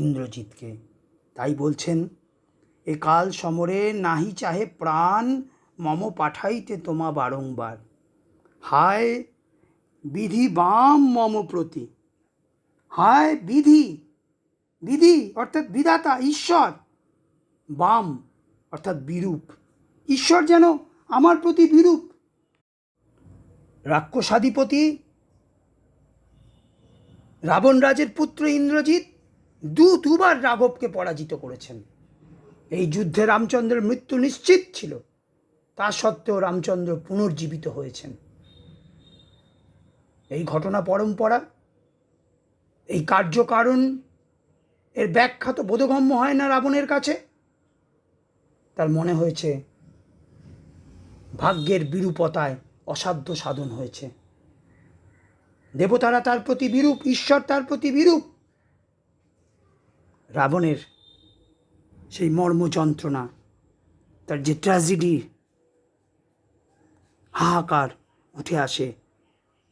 ইন্দ্রজিৎকে। তাই বলছেন, এ কাল সমরে নাহি চাহে প্রাণ, মম পাঠাইতে তোমা বারংবার। হায় বিধি বাম মম প্রতি। হায় বিধি, বিধি অর্থাৎ বিধাতা ঈশ্বর, বাম অর্থাৎ বিরূপ, ঈশ্বর যেন আমার প্রতি বিরূপ। রাক্ষসাধিপতি রাবণ রাজের পুত্র ইন্দ্রজিৎ দুবার রাঘবকে পরাজিত করেছেন। এই যুদ্ধে রামচন্দ্রের মৃত্যু নিশ্চিত ছিল, তা সত্ত্বেও রামচন্দ্র পুনর্জীবিত হয়েছেন। এই ঘটনা পরম্পরা, এই কার্যকারণ এর ব্যাখ্যা তো বোধগম্য হয় না রাবণের কাছে। তার মনে হয়েছে ভাগ্যের বিরূপতায় অসাধ্য সাধন হয়েছে, দেবতারা তার প্রতি বিরূপ, ঈশ্বর তার প্রতি বিরূপ। রাবণের সেই মর্ম যন্ত্রণা, তার যে ট্র্যাজেডি, হাহাকার উঠে আসে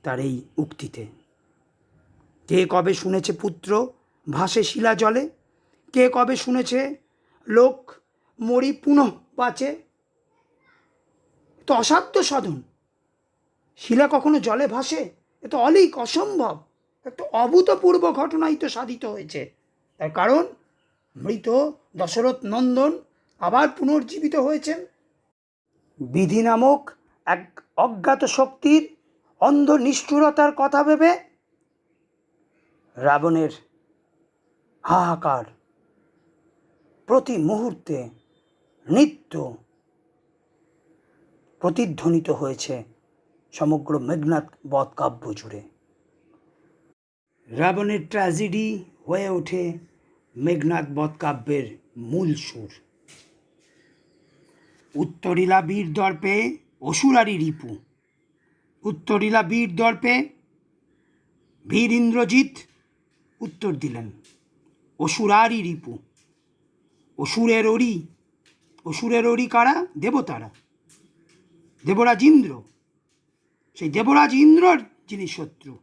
তার এই উক্তিতে। কে কবে শুনেছে পুত্র ভাসে শিলা জলে, কে কবে শুনেছে লোক মরি পুনঃ বাঁচে। তো অসাধ্য সাধন, শিলা কখনো জলে ভাসে? এ তো অলীক, অসম্ভব, একটা অভূতপূর্ব ঘটনাই তো সাধিত হয়েছে। তার কারণ মৃত দশরথ নন্দন আবার পুনর্জীবিত হয়েছেন। বিধি নামক এক অজ্ঞাত শক্তির অন্ধ নিষ্ঠুরতার কথা ভেবে রাবণের হাহাকার প্রতি মুহূর্তে নিত্য প্রতিধ্বনিত হয়েছে সমগ্র মেঘনাদ বধ কাব্য জুড়ে। রাবণের ট্র্যাজেডি হয়ে ওঠে মেঘনাদ বধ কাব্যের মূল সুর। উত্তরিলা বীর দর্পে অসুরারি রিপু। উত্তরিলা বীর দর্পে বীর ইন্দ্রজিৎ উত্তর দিলেন, অসুরারি রিপু। অসুরের অরি কারা? দেবতারা, দেবরাজ ইন্দ্র। সেই দেবরাজ ইন্দ্রর যিনি শত্রু,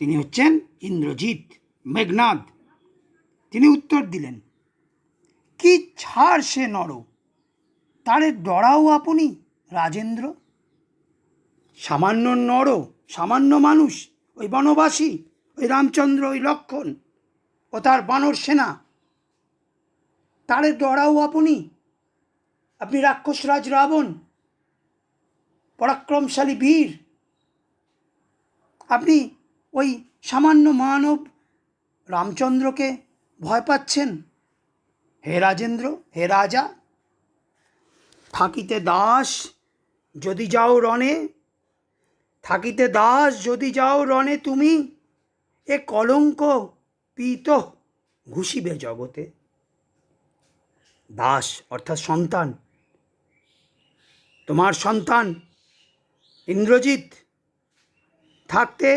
তিনি হচ্ছেন ইন্দ্রজিৎ, মেঘনাদ। তিনি উত্তর দিলেন, কি ছাড় সে নর, তারে ডরাও আপনি রাজেন্দ্র। সামান্য নর, সামান্য মানুষ, ওই বনবাসী, ওই রামচন্দ্র, ওই লক্ষ্মণ ও তার বানর সেনা, তারে ডরাও আপনি। আপনি রাক্ষসরাজ রাবণ, পরাক্রমশালী বীর, আপনি ওই সামান্য মানব রামচন্দ্রকে ভয় পাচ্ছেন? হে রাজেন্দ্র, হে রাজা, থাকিতে দাস যদি যাও রণে, থাকিতে দাস যদি যাও রণে তুমি, এ কলঙ্ক পীত ঘুষিবে জগতে। দাস অর্থাৎ সন্তান, তোমার সন্তান ইন্দ্রজিৎ থাকতে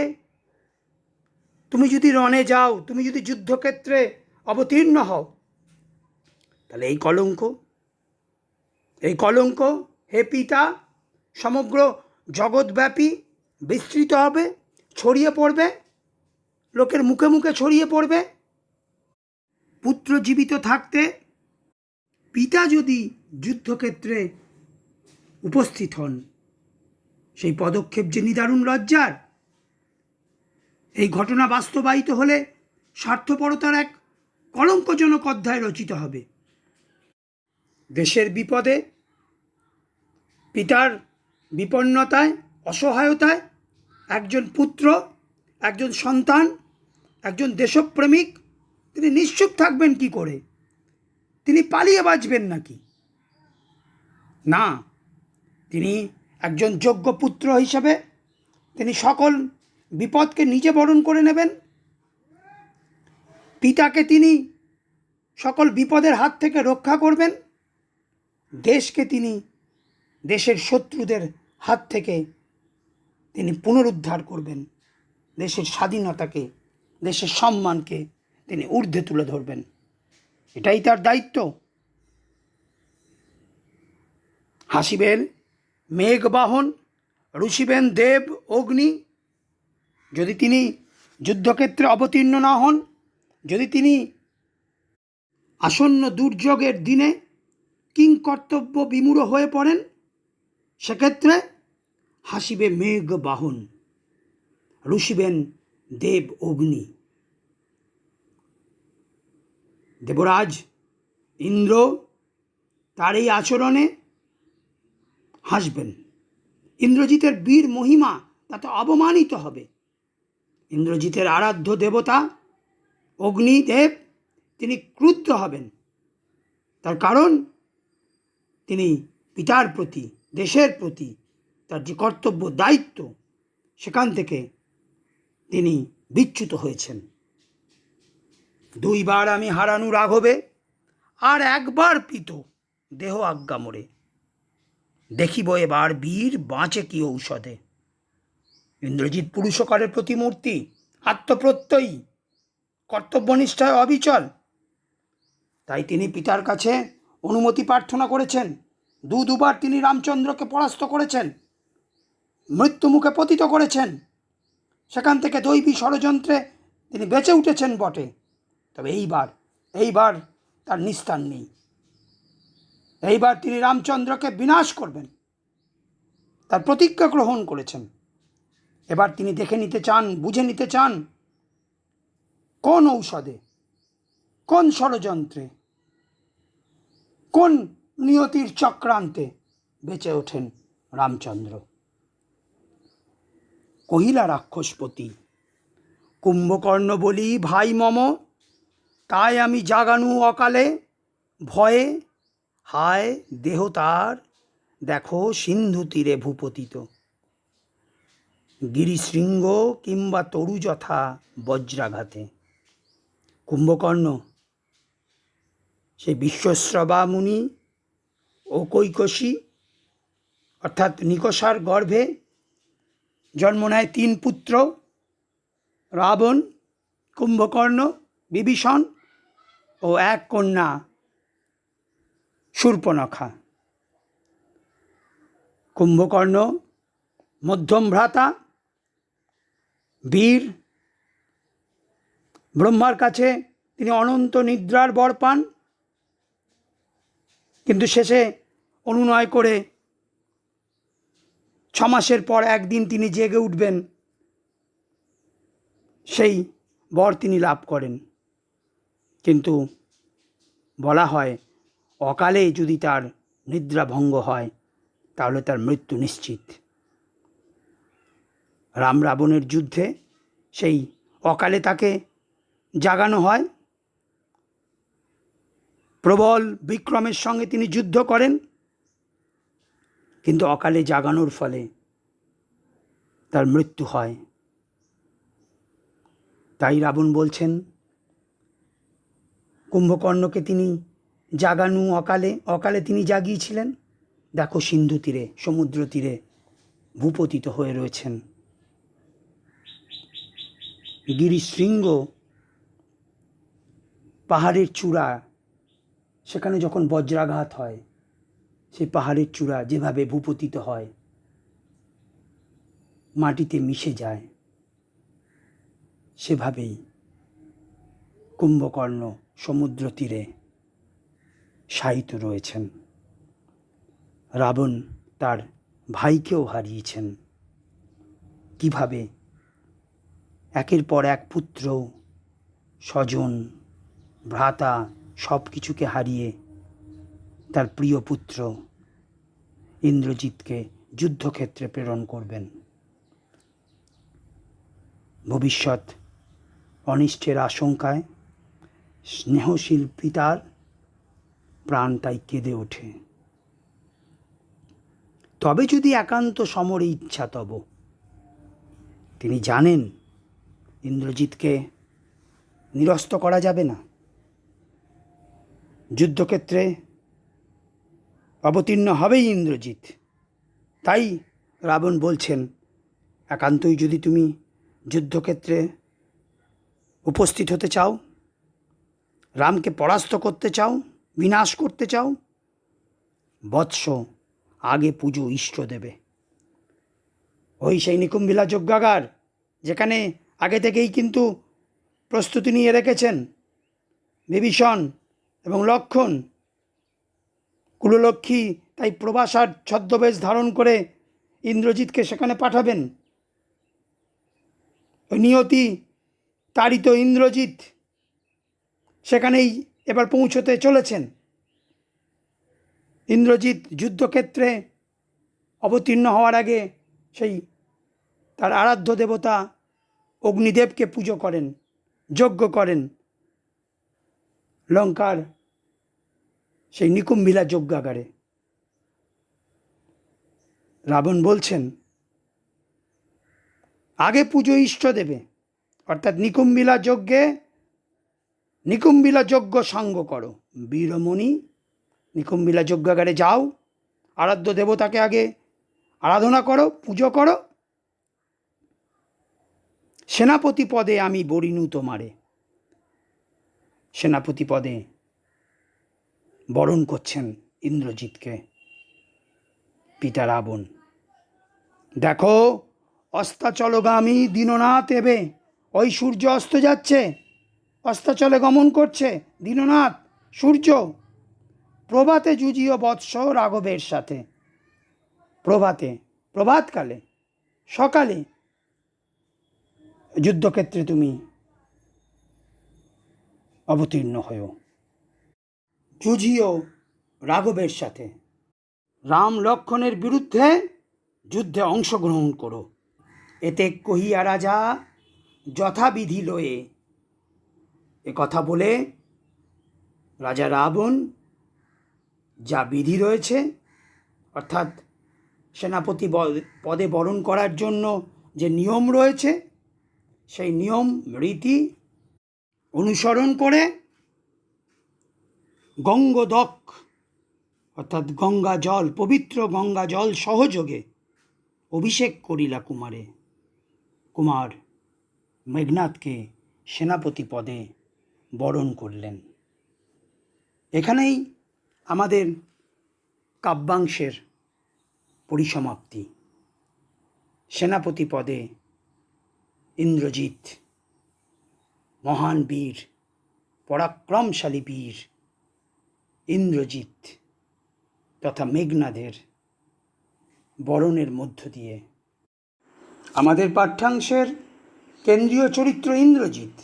তুমি যদি রণে যাও, তুমি যদি যুদ্ধক্ষেত্রে অবতীর্ণ হও, তাহলে এই কলঙ্ক হে পিতা সমগ্র জগৎব্যাপী বিস্তৃত হবে, ছড়িয়ে পড়বে, লোকের মুখে মুখে ছড়িয়ে পড়বে। পুত্র জীবিত থাকতে পিতা যদি যুদ্ধক্ষেত্রে উপস্থিত হন, সেই পদক্ষেপ যে নিদারুণ লজ্জার। এই ঘটনা বাস্তবায়িত হলে স্বার্থপরতার এক কলঙ্কজনক অধ্যায় রচিত হবে। দেশের বিপদে, পিতার বিপন্নতায়, অসহায়তায় একজন পুত্র, একজন সন্তান, একজন দেশপ্রেমিক তিনি নিশ্চুপ থাকবেন কি করে? তিনি পালিয়ে বাঁচবেন নাকি? না, তিনি একজন যোগ্য পুত্র হিসেবে তিনি সকল বিপদকে নিজে বরণ করে নেবেন। পিতাকে তিনি সকল বিপদের হাত থেকে রক্ষা করবেন। দেশকে তিনি দেশের শত্রুদের হাত থেকে তিনি পুনরুদ্ধার করবেন। দেশের স্বাধীনতাকে, দেশের সম্মানকে তিনি ঊর্ধ্বে তুলে ধরবেন। এটাই তার দায়িত্ব। হাসিবেন মেঘবাহন, রুষিবেন দেব অগ্নি। যদি তিনি যুদ্ধক্ষেত্রে অবতীর্ণ না হন, যদি তিনি আসন্ন দুর্যোগের দিনে কিংকর্তব্য বিমূঢ় হয়ে পড়েন, সেক্ষেত্রে হাসিবে মেঘবাহন, রুষিবেন দেব অগ্নি। দেবরাজ ইন্দ্র তার এই আচরণে হাসবেন। ইন্দ্রজিতের বীর মহিমা তাতে অবমানিত হবে। ইন্দ্রজিতের আরাধ্য দেবতা অগ্নিদেব তিনি ক্রুদ্ধ হবেন। তার কারণ তিনি পিতার প্রতি, দেশের প্রতি তার যে কর্তব্য দায়িত্ব, সেখান থেকে তিনি বিচ্যুত হয়েছেন। 2 বার আমি হারানু রাঘবে, আর 1 বার পিত দেহ আজ্ঞা মোরে। দেখিব এবার বীর বাঁচে কি ঔষধে। ইন্দ্রজিৎ পুরুষকারের প্রতিমূর্তি, আত্মপ্রত্যয়ী, কর্তব্যনিষ্ঠায় অবিচল। তাই তিনি পিতার কাছে অনুমতি প্রার্থনা করেছেন। 2 বার তিনি রামচন্দ্রকে পরাস্ত করেছেন, মৃত্যুমুখে পতিত করেছেন। সেখান থেকে দৈবী ষড়যন্ত্রে তিনি বেঁচে উঠেছেন বটে, তবে এইবার তার নিস্তার নেই। এইবার তিনি রামচন্দ্রকে বিনাশ করবেন, তার প্রতিজ্ঞা গ্রহণ করেছেন। এবার তিনি দেখে নিতে চান, বুঝে নিতে চান কোন ঔষধে, কোন ষড়যন্ত্রে, কোন নিয়তির চক্রান্তে বেঁচে ওঠেন রামচন্দ্র। কহিলা রাক্ষসপতি, কুম্ভকর্ণ বলি ভাই মম, তাই আমি জাগানু অকালে ভয়ে। হায় দেহ তার দেখো সিন্ধু তীরে ভূপতিত, গিরিশৃঙ্গ কিংবা তরু যথা বজ্রাঘাতে। কুম্ভকর্ণ সেই বিশ্বশ্রবা মুনি ও কৈকসী অর্থাৎ নিকষার গর্ভে জন্ম নেয় 3 পুত্র, রাবণ, কুম্ভকর্ণ, বিভীষণ ও 1 কন্যা শূর্পণখা। কুম্ভকর্ণ মধ্যম ভ্রাতা, বীর। ব্রহ্মার কাছে তিনি অনন্ত নিদ্রার বর পান, কিন্তু শেষে অনুনয় করে 6 মাসের পর একদিন তিনি জেগে উঠবেন, সেই বর তিনি লাভ করেন। কিন্তু বলা হয় অকালে যদি তার নিদ্রা ভঙ্গ হয় তাহলে তার মৃত্যু নিশ্চিত। রাম রাবণের যুদ্ধে সেই অকালে তাকে জাগানো হয়। প্রবল বিক্রমের সঙ্গে তিনি যুদ্ধ করেন, কিন্তু অকালে জাগানোর ফলে তার মৃত্যু হয়। তাই রাবণ বলছেন কুম্ভকর্ণকে তিনি জাগানু অকালে তিনি জাগিয়েছিলেন। দেখো সিন্ধু তীরে, সমুদ্র তীরে ভূপতিত হয়ে রয়েছেন। গিরিশৃঙ্গ পাহাড়ের চূড়া, সেখানে যখন বজ্রাঘাত হয়, সেই পাহাড়ের চূড়া যেভাবে ভূপতিত হয়, মাটিতে মিশে যায়, সেভাবেই কুম্ভকর্ণ সমুদ্র তীরে শায়িত রয়েছেন। রাবণ তার ভাইকেও হারিয়েছেন। কিভাবে? একের পর এক পুত্র, স্বজন, ভ্রাতা সব কিছুকে হারিয়ে তার প্রিয় পুত্র ইন্দ্রজিৎকে যুদ্ধক্ষেত্রে প্রেরণ করবেন। ভবিষ্যৎ অনিষ্টের আশঙ্কায় স্নেহশীল পিতার প্রাণটাই কেঁদে ওঠে। তবে যদি একান্ত সমরে ইচ্ছা তব। তিনি জানেন ইন্দ্রজিৎকে নিরস্ত করা যাবে না, যুদ্ধক্ষেত্রে অবতীর্ণ হবেই ইন্দ্রজিৎ। তাই রাবণ বলছেন, একান্তই যদি তুমি যুদ্ধক্ষেত্রে উপস্থিত হতে চাও, রামকে পরাস্ত করতে চাও, বিনাশ করতে চাও, বৎস আগে পুজো ইষ্ট দেবে। ওই সেই নিকুম্ভিলা যজ্ঞাগার, যেখানে আগে থেকেই কিন্তু প্রস্তুতি নিয়ে রেখেছেন বিভীষণ এবং লক্ষ্মণ। কুললক্ষ্মী তাই প্রভাসার ছদ্মবেশ ধারণ করে ইন্দ্রজিৎকে সেখানে পাঠাবেন। ওই নিয়তি তাড়িত ইন্দ্রজিৎ সেখানেই এবার পৌঁছতে চলেছেন। ইন্দ্রজিৎ যুদ্ধক্ষেত্রে অবতীর্ণ হওয়ার আগে সেই তার আরাধ্য দেবতা অগ্নিদেবকে পুজো করেন, যজ্ঞ করেন লঙ্কার সেই নিকুম্ভিলা যজ্ঞাগারে। রাবণ বলছেন, আগে পুজো ইষ্ট দেবে, অর্থাৎ নিকুম্ভিলা যজ্ঞ সাঙ্গ করো। বীরমণি, নিকুম্ভিলা যজ্ঞাগারে যাও, আরাধ্য দেবতাকে আগে আরাধনা করো, পুজো করো। সেনাপতি পদে আমি বরিণু তোমারে। সেনাপতি পদে বরণ করছেন ইন্দ্রজিৎকে পিতা রাবণ। দেখো, অস্তাচলগামী দীননাথ এবে। ওই সূর্য অস্ত যাচ্ছে, অস্তাচলে গমন করছে দীননাথ সূর্য। প্রভাতে যুজিও বৎস রাঘবের সাথে। প্রভাতে, প্রভাতকালে, সকালে যুদ্ধক্ষেত্রে তুমি অবতীর্ণ হয়েও যুঝিও রাঘবের সাথে। রাম লক্ষ্মণের বিরুদ্ধে যুদ্ধে অংশগ্রহণ করো। এতে কহিয়া রাজা যথাবিধি লয়ে। এ কথা বলে রাজা রাবণ যা বিধি রয়েছে, অর্থাৎ সেনাপতি পদে বরণ করার জন্য যে নিয়ম রয়েছে, সেই নিয়ম রীতি অনুসরণ করে গঙ্গোদক, অর্থাৎ গঙ্গা জল, পবিত্র গঙ্গা জল সহযোগে অভিষেক করিলা কুমারে। কুমার মেঘনাদকে সেনাপতি পদে বরণ করলেন। এখানেই আমাদের কাব্যাংশের পরিসমাপ্তি। সেনাপতি পদে ইন্দ্রজিৎ, মহান বীর, পরাক্রমশালী বীর ইন্দ্রজিৎ তথা মেঘনাদের বরণের মধ্য দিয়ে আমাদের পাঠ্যাংশের কেন্দ্রীয় চরিত্র ইন্দ্রজিৎ।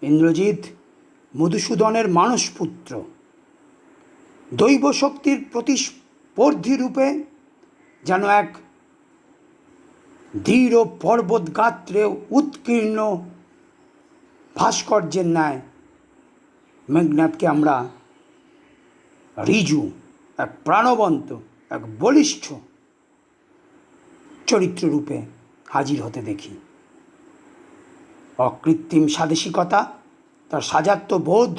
ইন্দ্রজিৎ মধুসূদনের মানসপুত্র, দৈব শক্তির প্রতিস্পর্ধী রূপে যেন এক দৃঢ় পর্বত গাত্রে উৎকীর্ণ ভাস্কর্যের ন্যায় মেঘনাদকে আমরা ঋজু, এক প্রাণবন্ত, এক বলিষ্ঠ চরিত্ররূপে হাজির হতে দেখি। অকৃত্রিম স্বাদেশিকতা, তার সাজাত্যবোধ,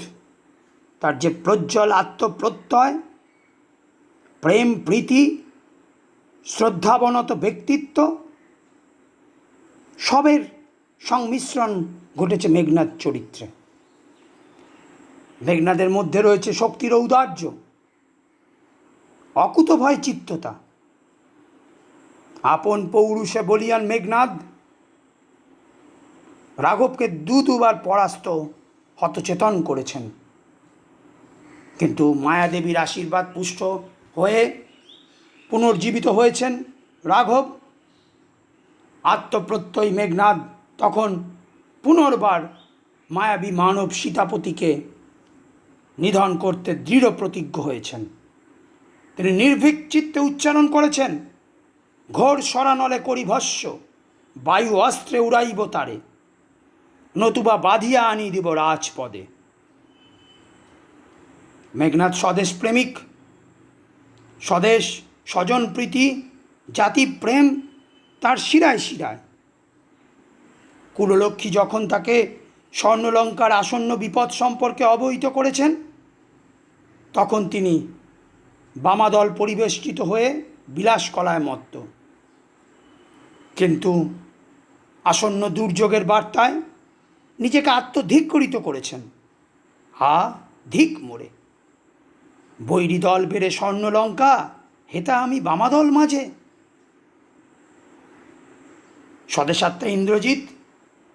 তার যে প্রজ্জ্বল আত্মপ্রত্যয়, প্রেম প্রীতি, শ্রদ্ধাবনত ব্যক্তিত্ব, সবের সংমিশ্রণ ঘটেছে মেঘনাদ চরিত্রে। মেঘনাদের মধ্যে রয়েছে শক্তির ঔদার্য, অকুতভয় চিত্ততা। আপন পৌরুষে বলিয়ান মেঘনাদ রাঘবকে দুবার পরাস্ত হতচেতন করেছেন, কিন্তু মায়াদেবীর আশীর্বাদ পুষ্ট হয়ে পুনর্জীবিত হয়েছেন রাঘব। আত্মপ্রত্যয়ী মেঘনাদ তখন পুনর্বার মায়াবী মানব সীতাপতিকে নিধন করতে দৃঢ় প্রতিজ্ঞ হয়েছেন। তিনি নির্ভীক চিত্তে উচ্চারণ করেছেন, ঘোর সরানলে করি ভস্য, বায়ু অস্ত্রে উড়াইব তারে, নতুবা বাঁধিয়া আনি দিব রাজপদে। মেঘনাদ স্বদেশ প্রেমিক, স্বদেশ স্বজন প্রীতি জাতি প্রেম তার শিরায় শিরায়। কুললক্ষ্মী যখন তাকে স্বর্ণলঙ্কার আসন্ন বিপদ সম্পর্কে অবহিত করেছেন, তখন তিনি বামাদল পরিবেষ্টিত হয়ে বিলাস কলায় মত্ত। কিন্তু আসন্ন দুর্যোগের বার্তায় নিজেকে আত্মধিক্করিত করেছেন। হা ধিক মোরে, বৈরী দল বেড়ে স্বর্ণলঙ্কা, হেতা আমি বামাদল মাঝে। স্বদেশাত্মা ইন্দ্রজিৎ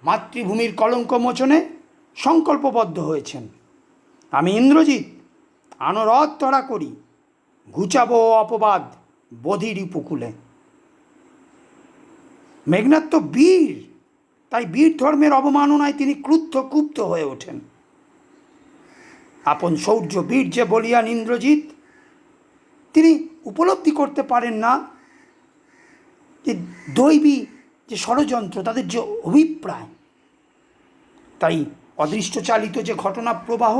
মাতৃভূমির কলঙ্ক মোচনে সংকল্পবদ্ধ হয়েছেন। আমি ইন্দ্রজিৎ আনরথ তড়া করি, ঘুচাবো অপবাদ বধির উপকূলে। মেঘনাদ তো বীর, তাই বীর ধর্মের অবমাননায় তিনি ক্রুদ্ধ কুব্ধ হয়ে ওঠেন। আপন শৌর্য বীর্যে বলিয়ান ইন্দ্রজিৎ তিনি উপলব্ধি করতে পারেন না যে দৈবী যে ষড়যন্ত্র, তাদের যে অভিপ্রায়। তাই অদৃষ্টচালিত যে ঘটনা প্রবাহ,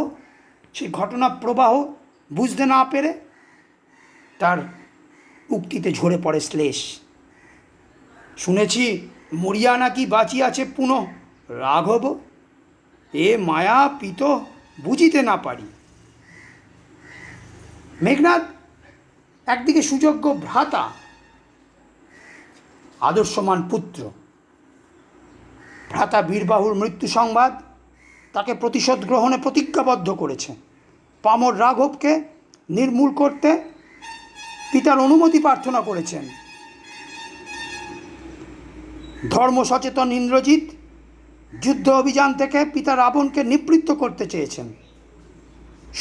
সেই ঘটনা প্রবাহ বুঝতে না পেরে তার উক্তিতে ঝরে পড়ে শ্লেষ। শুনেছি মরিয়া নাকি বাঁচিয়াছে পুনঃ রাঘব, এ মায়া পিত বুঝিতে না পারি। মেঘনাদ একদিকে সুযোগ্য ভ্রাতা, আদর্শমান পুত্র। ভ্রাতা বীরবাহুর মৃত্যু সংবাদ তাকে প্রতিশোধ গ্রহণে প্রতিজ্ঞাবদ্ধ করেছে। পামর রাঘবকে নির্মূল করতে পিতার অনুমতি প্রার্থনা করেছেন। ধর্ম সচেতন ইন্দ্রজিৎ যুদ্ধ অভিযান থেকে পিতা রাবণকে নিবৃত্ত করতে চেয়েছেন।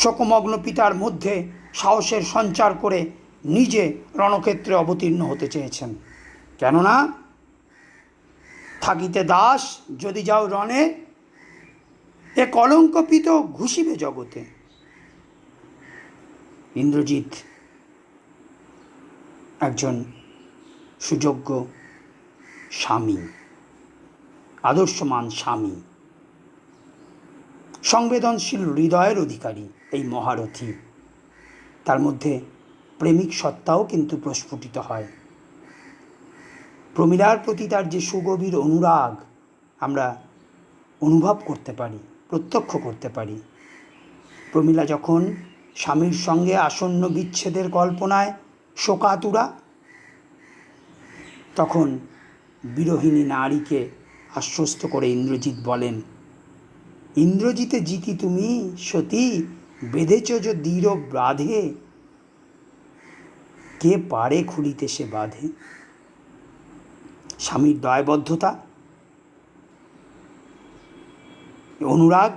শোকমগ্ন পিতার মধ্যে সাহসের সঞ্চার করে নিজে রণক্ষেত্রে অবতীর্ণ হতে চেয়েছেন। কেননা থাকিতে দাস যদি যাও রণে, এ কলঙ্কপিত ঘুষিবে জগতে। ইন্দ্রজিৎ একজন সুযোগ্য স্বামী, আদর্শমান স্বামী, সংবেদনশীল হৃদয়ের অধিকারী এই মহারথী। তার মধ্যে প্রেমিক সত্তাও কিন্তু প্রস্ফুটিত হয়। প্রমীলার প্রতি তার যে সুগভীর অনুরাগ আমরা অনুভব করতে পারি, প্রত্যক্ষ করতে পারি। প্রমীলা যখন স্বামীর সঙ্গে আসন্ন বিচ্ছেদের কল্পনায় শোকাতুরা, তখন বিরহিণী নারীকে আশ্বস্ত করে ইন্দ্রজিৎ বলেন, ইন্দ্রজিতে জিতি তুমি সতী, বেঁধেছ যে দৃঢ় বাঁধে, কে পারে খুলিতে সে বাঁধে। স্বামীর দায়বদ্ধতা, অনুরাগ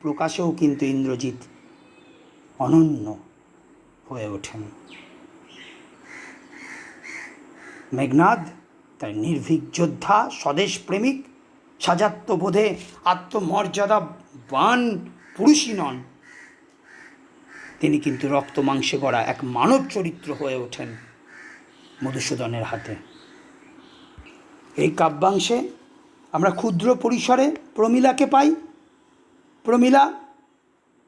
প্রকাশেও কিন্তু ইন্দ্রজিৎ অনন্য হয়ে ওঠেন। মেঘনাদ তাই নির্ভীক যোদ্ধা, স্বদেশ প্রেমিক, সাজাত্যবোধে আত্মমর্যাদা বান পুরুষই নন, তিনি কিন্তু রক্ত মাংসে গড়া এক মানব চরিত্র হয়ে ওঠেন মধুসূদনের হাতে। এই কাব্যাংশে আমরা ক্ষুদ্র পরিসরে প্রমীলাকে পাই। প্রমীলা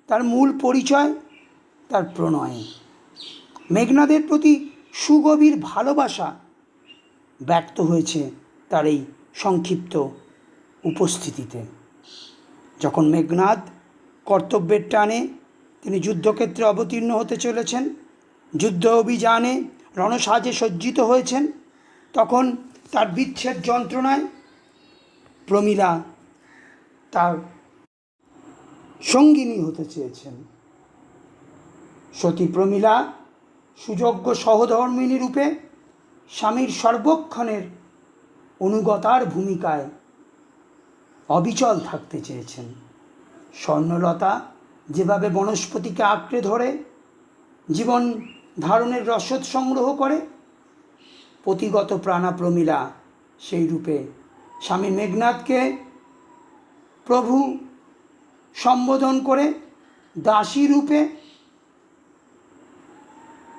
তার মূল পরিচয় তার প্রণয়ে। মেঘনাদের প্রতি সুগভীর ভালোবাসা ব্যক্ত হয়েছে তার এই সংক্ষিপ্ত উপস্থিতিতে। যখন মেঘনাদ কর্তব্যের টানে তিনি যুদ্ধক্ষেত্রে অবতীর্ণ হতে চলেছেন, যুদ্ধ অভিযানে রণসাজে সজ্জিত হয়েছেন, তখন তার বিচ্ছেদ যন্ত্রণায় প্রমীলা তার সঙ্গিনী হতে চেয়েছেন। সতী প্রমীলা সুযোগ্য সহধর্মিণী রূপে স্বামীর সর্বক্ষণের অনুগতার ভূমিকায় অবিচল থাকতে চেয়েছেন। স্বর্ণলতা যেভাবে বনস্পতিকে আঁকড়ে ধরে জীবন ধারণের রসদ সংগ্রহ করে, পতিগত প্রাণা প্রমীলা সেই রূপে স্বামী মেঘনাদকে প্রভু সম্বোধন করে দাসী রূপে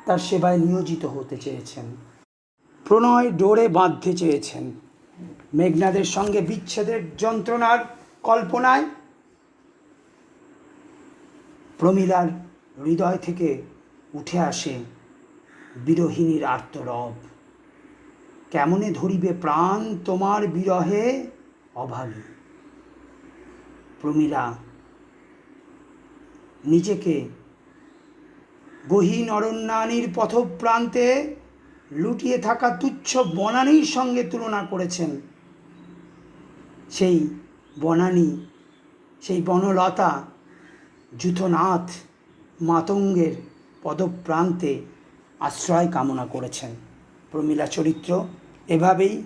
তার সেবায় নিয়োজিত হতে চেয়েছেন। প্রণয় ডোরে বাঁধতে চেয়েছেন। মেঘনাদের সঙ্গে বিচ্ছেদের যন্ত্রণার কল্পনায় প্রমীলার হৃদয় থেকে উঠে আসে বিরহিণীর আর্তরব। কেমনে ধরিবে প্রাণ তোমার বিরহে অভাগী। প্রমীলা নিজেকে গহীন অরণ্যানীর পথপ্রান্তে লুটিয়ে থাকা তুচ্ছ বনানীর সঙ্গে তুলনা করেছেন। সেই বনানী, সেই বনলতা যূথনাথ মাতঙ্গের পদপ্রান্তে আশ্রয় কামনা করেছেন। প্রমীলা চরিত্র এভাবেই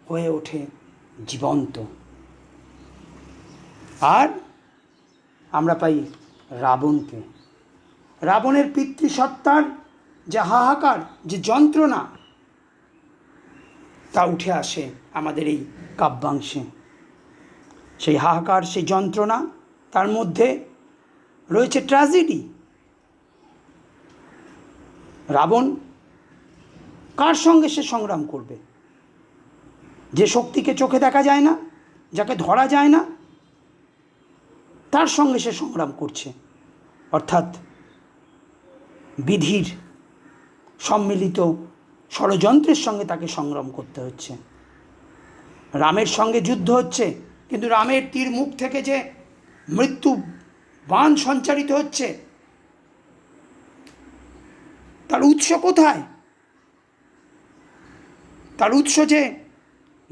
হয়ে ওঠে জীবন্ত। আর আমরা পাই রাবণকে। রাবণের পিতৃসত্তার যে হাহাকার, যে যন্ত্রণা, তা উঠে আসে আমাদের এই কাব্যাংশে। সেই হাহাকার, সেই যন্ত্রণা, তার মধ্যে রয়েছে ট্র্যাজেডি। রাবণ কার সঙ্গে সে সংগ্রাম করবে? যে শক্তিকে চোখে দেখা যায় না, যাকে ধরা যায় না, তার সঙ্গে সে সংগ্রাম করছে। অর্থাৎ বিধির সম্মিলিত ষড়যন্ত্রের সঙ্গে তাকে সংগ্রাম করতে হচ্ছে। রামের সঙ্গে যুদ্ধ হচ্ছে, কিন্তু রামের তীর মুখ থেকে যে মৃত্যু বাণ সঞ্চারিত হচ্ছে, তার উৎস কোথায়? তার উৎস যে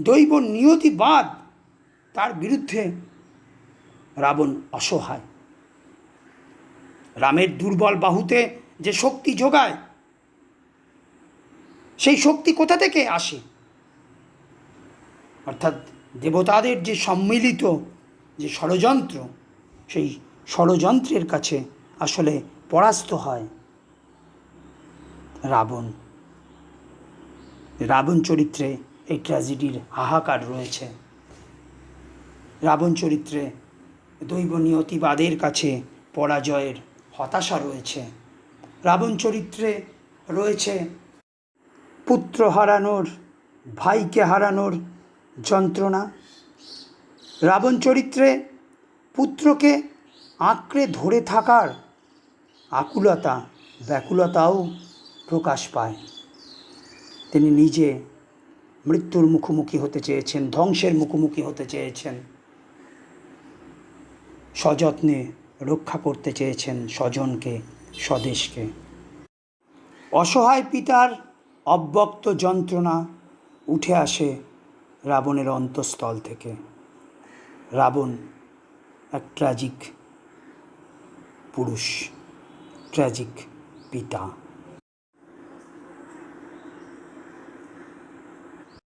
দৈব নিয়তিবাদ, তার বিরুদ্ধে রাবণ অসহায়। রামের দুর্বল বাহুতে যে শক্তি যোগায়, সেই শক্তি কোথা থেকে আসে? অর্থাৎ দেবতাদের যে সম্মিলিত যে ষড়যন্ত্র, সেই ষড়যন্ত্রের কাছে আসলে পরাস্ত হয় রাবণ। রাবণ চরিত্রে এই ট্র্যাজেডির হাহাকার রয়েছে। রাবণ চরিত্রে দৈব নিয়তিবাদের কাছে পরাজয়ের হতাশা রয়েছে। রাবণ চরিত্রে রয়েছে পুত্র হারানোর, ভাইকে হারানোর যন্ত্রণা। রাবণ চরিত্রে পুত্রকে আঁকড়ে ধরে থাকার আকুলতা, ব্যাকুলতাও প্রকাশ পায়। তিনি নিজে মৃত্যুর মুখোমুখি হতে চেয়েছেন, ধ্বংসের মুখোমুখি হতে চেয়েছেন, সযত্নে রক্ষা করতে চেয়েছেন স্বজনকে, স্বদেশকে। অসহায় পিতার অব্যক্ত যন্ত্রণা উঠে আসে রাবণের অন্তঃস্থল থেকে। রাবণ এক ট্র্যাজিক পুরুষ, ট্র্যাজিক পিতা।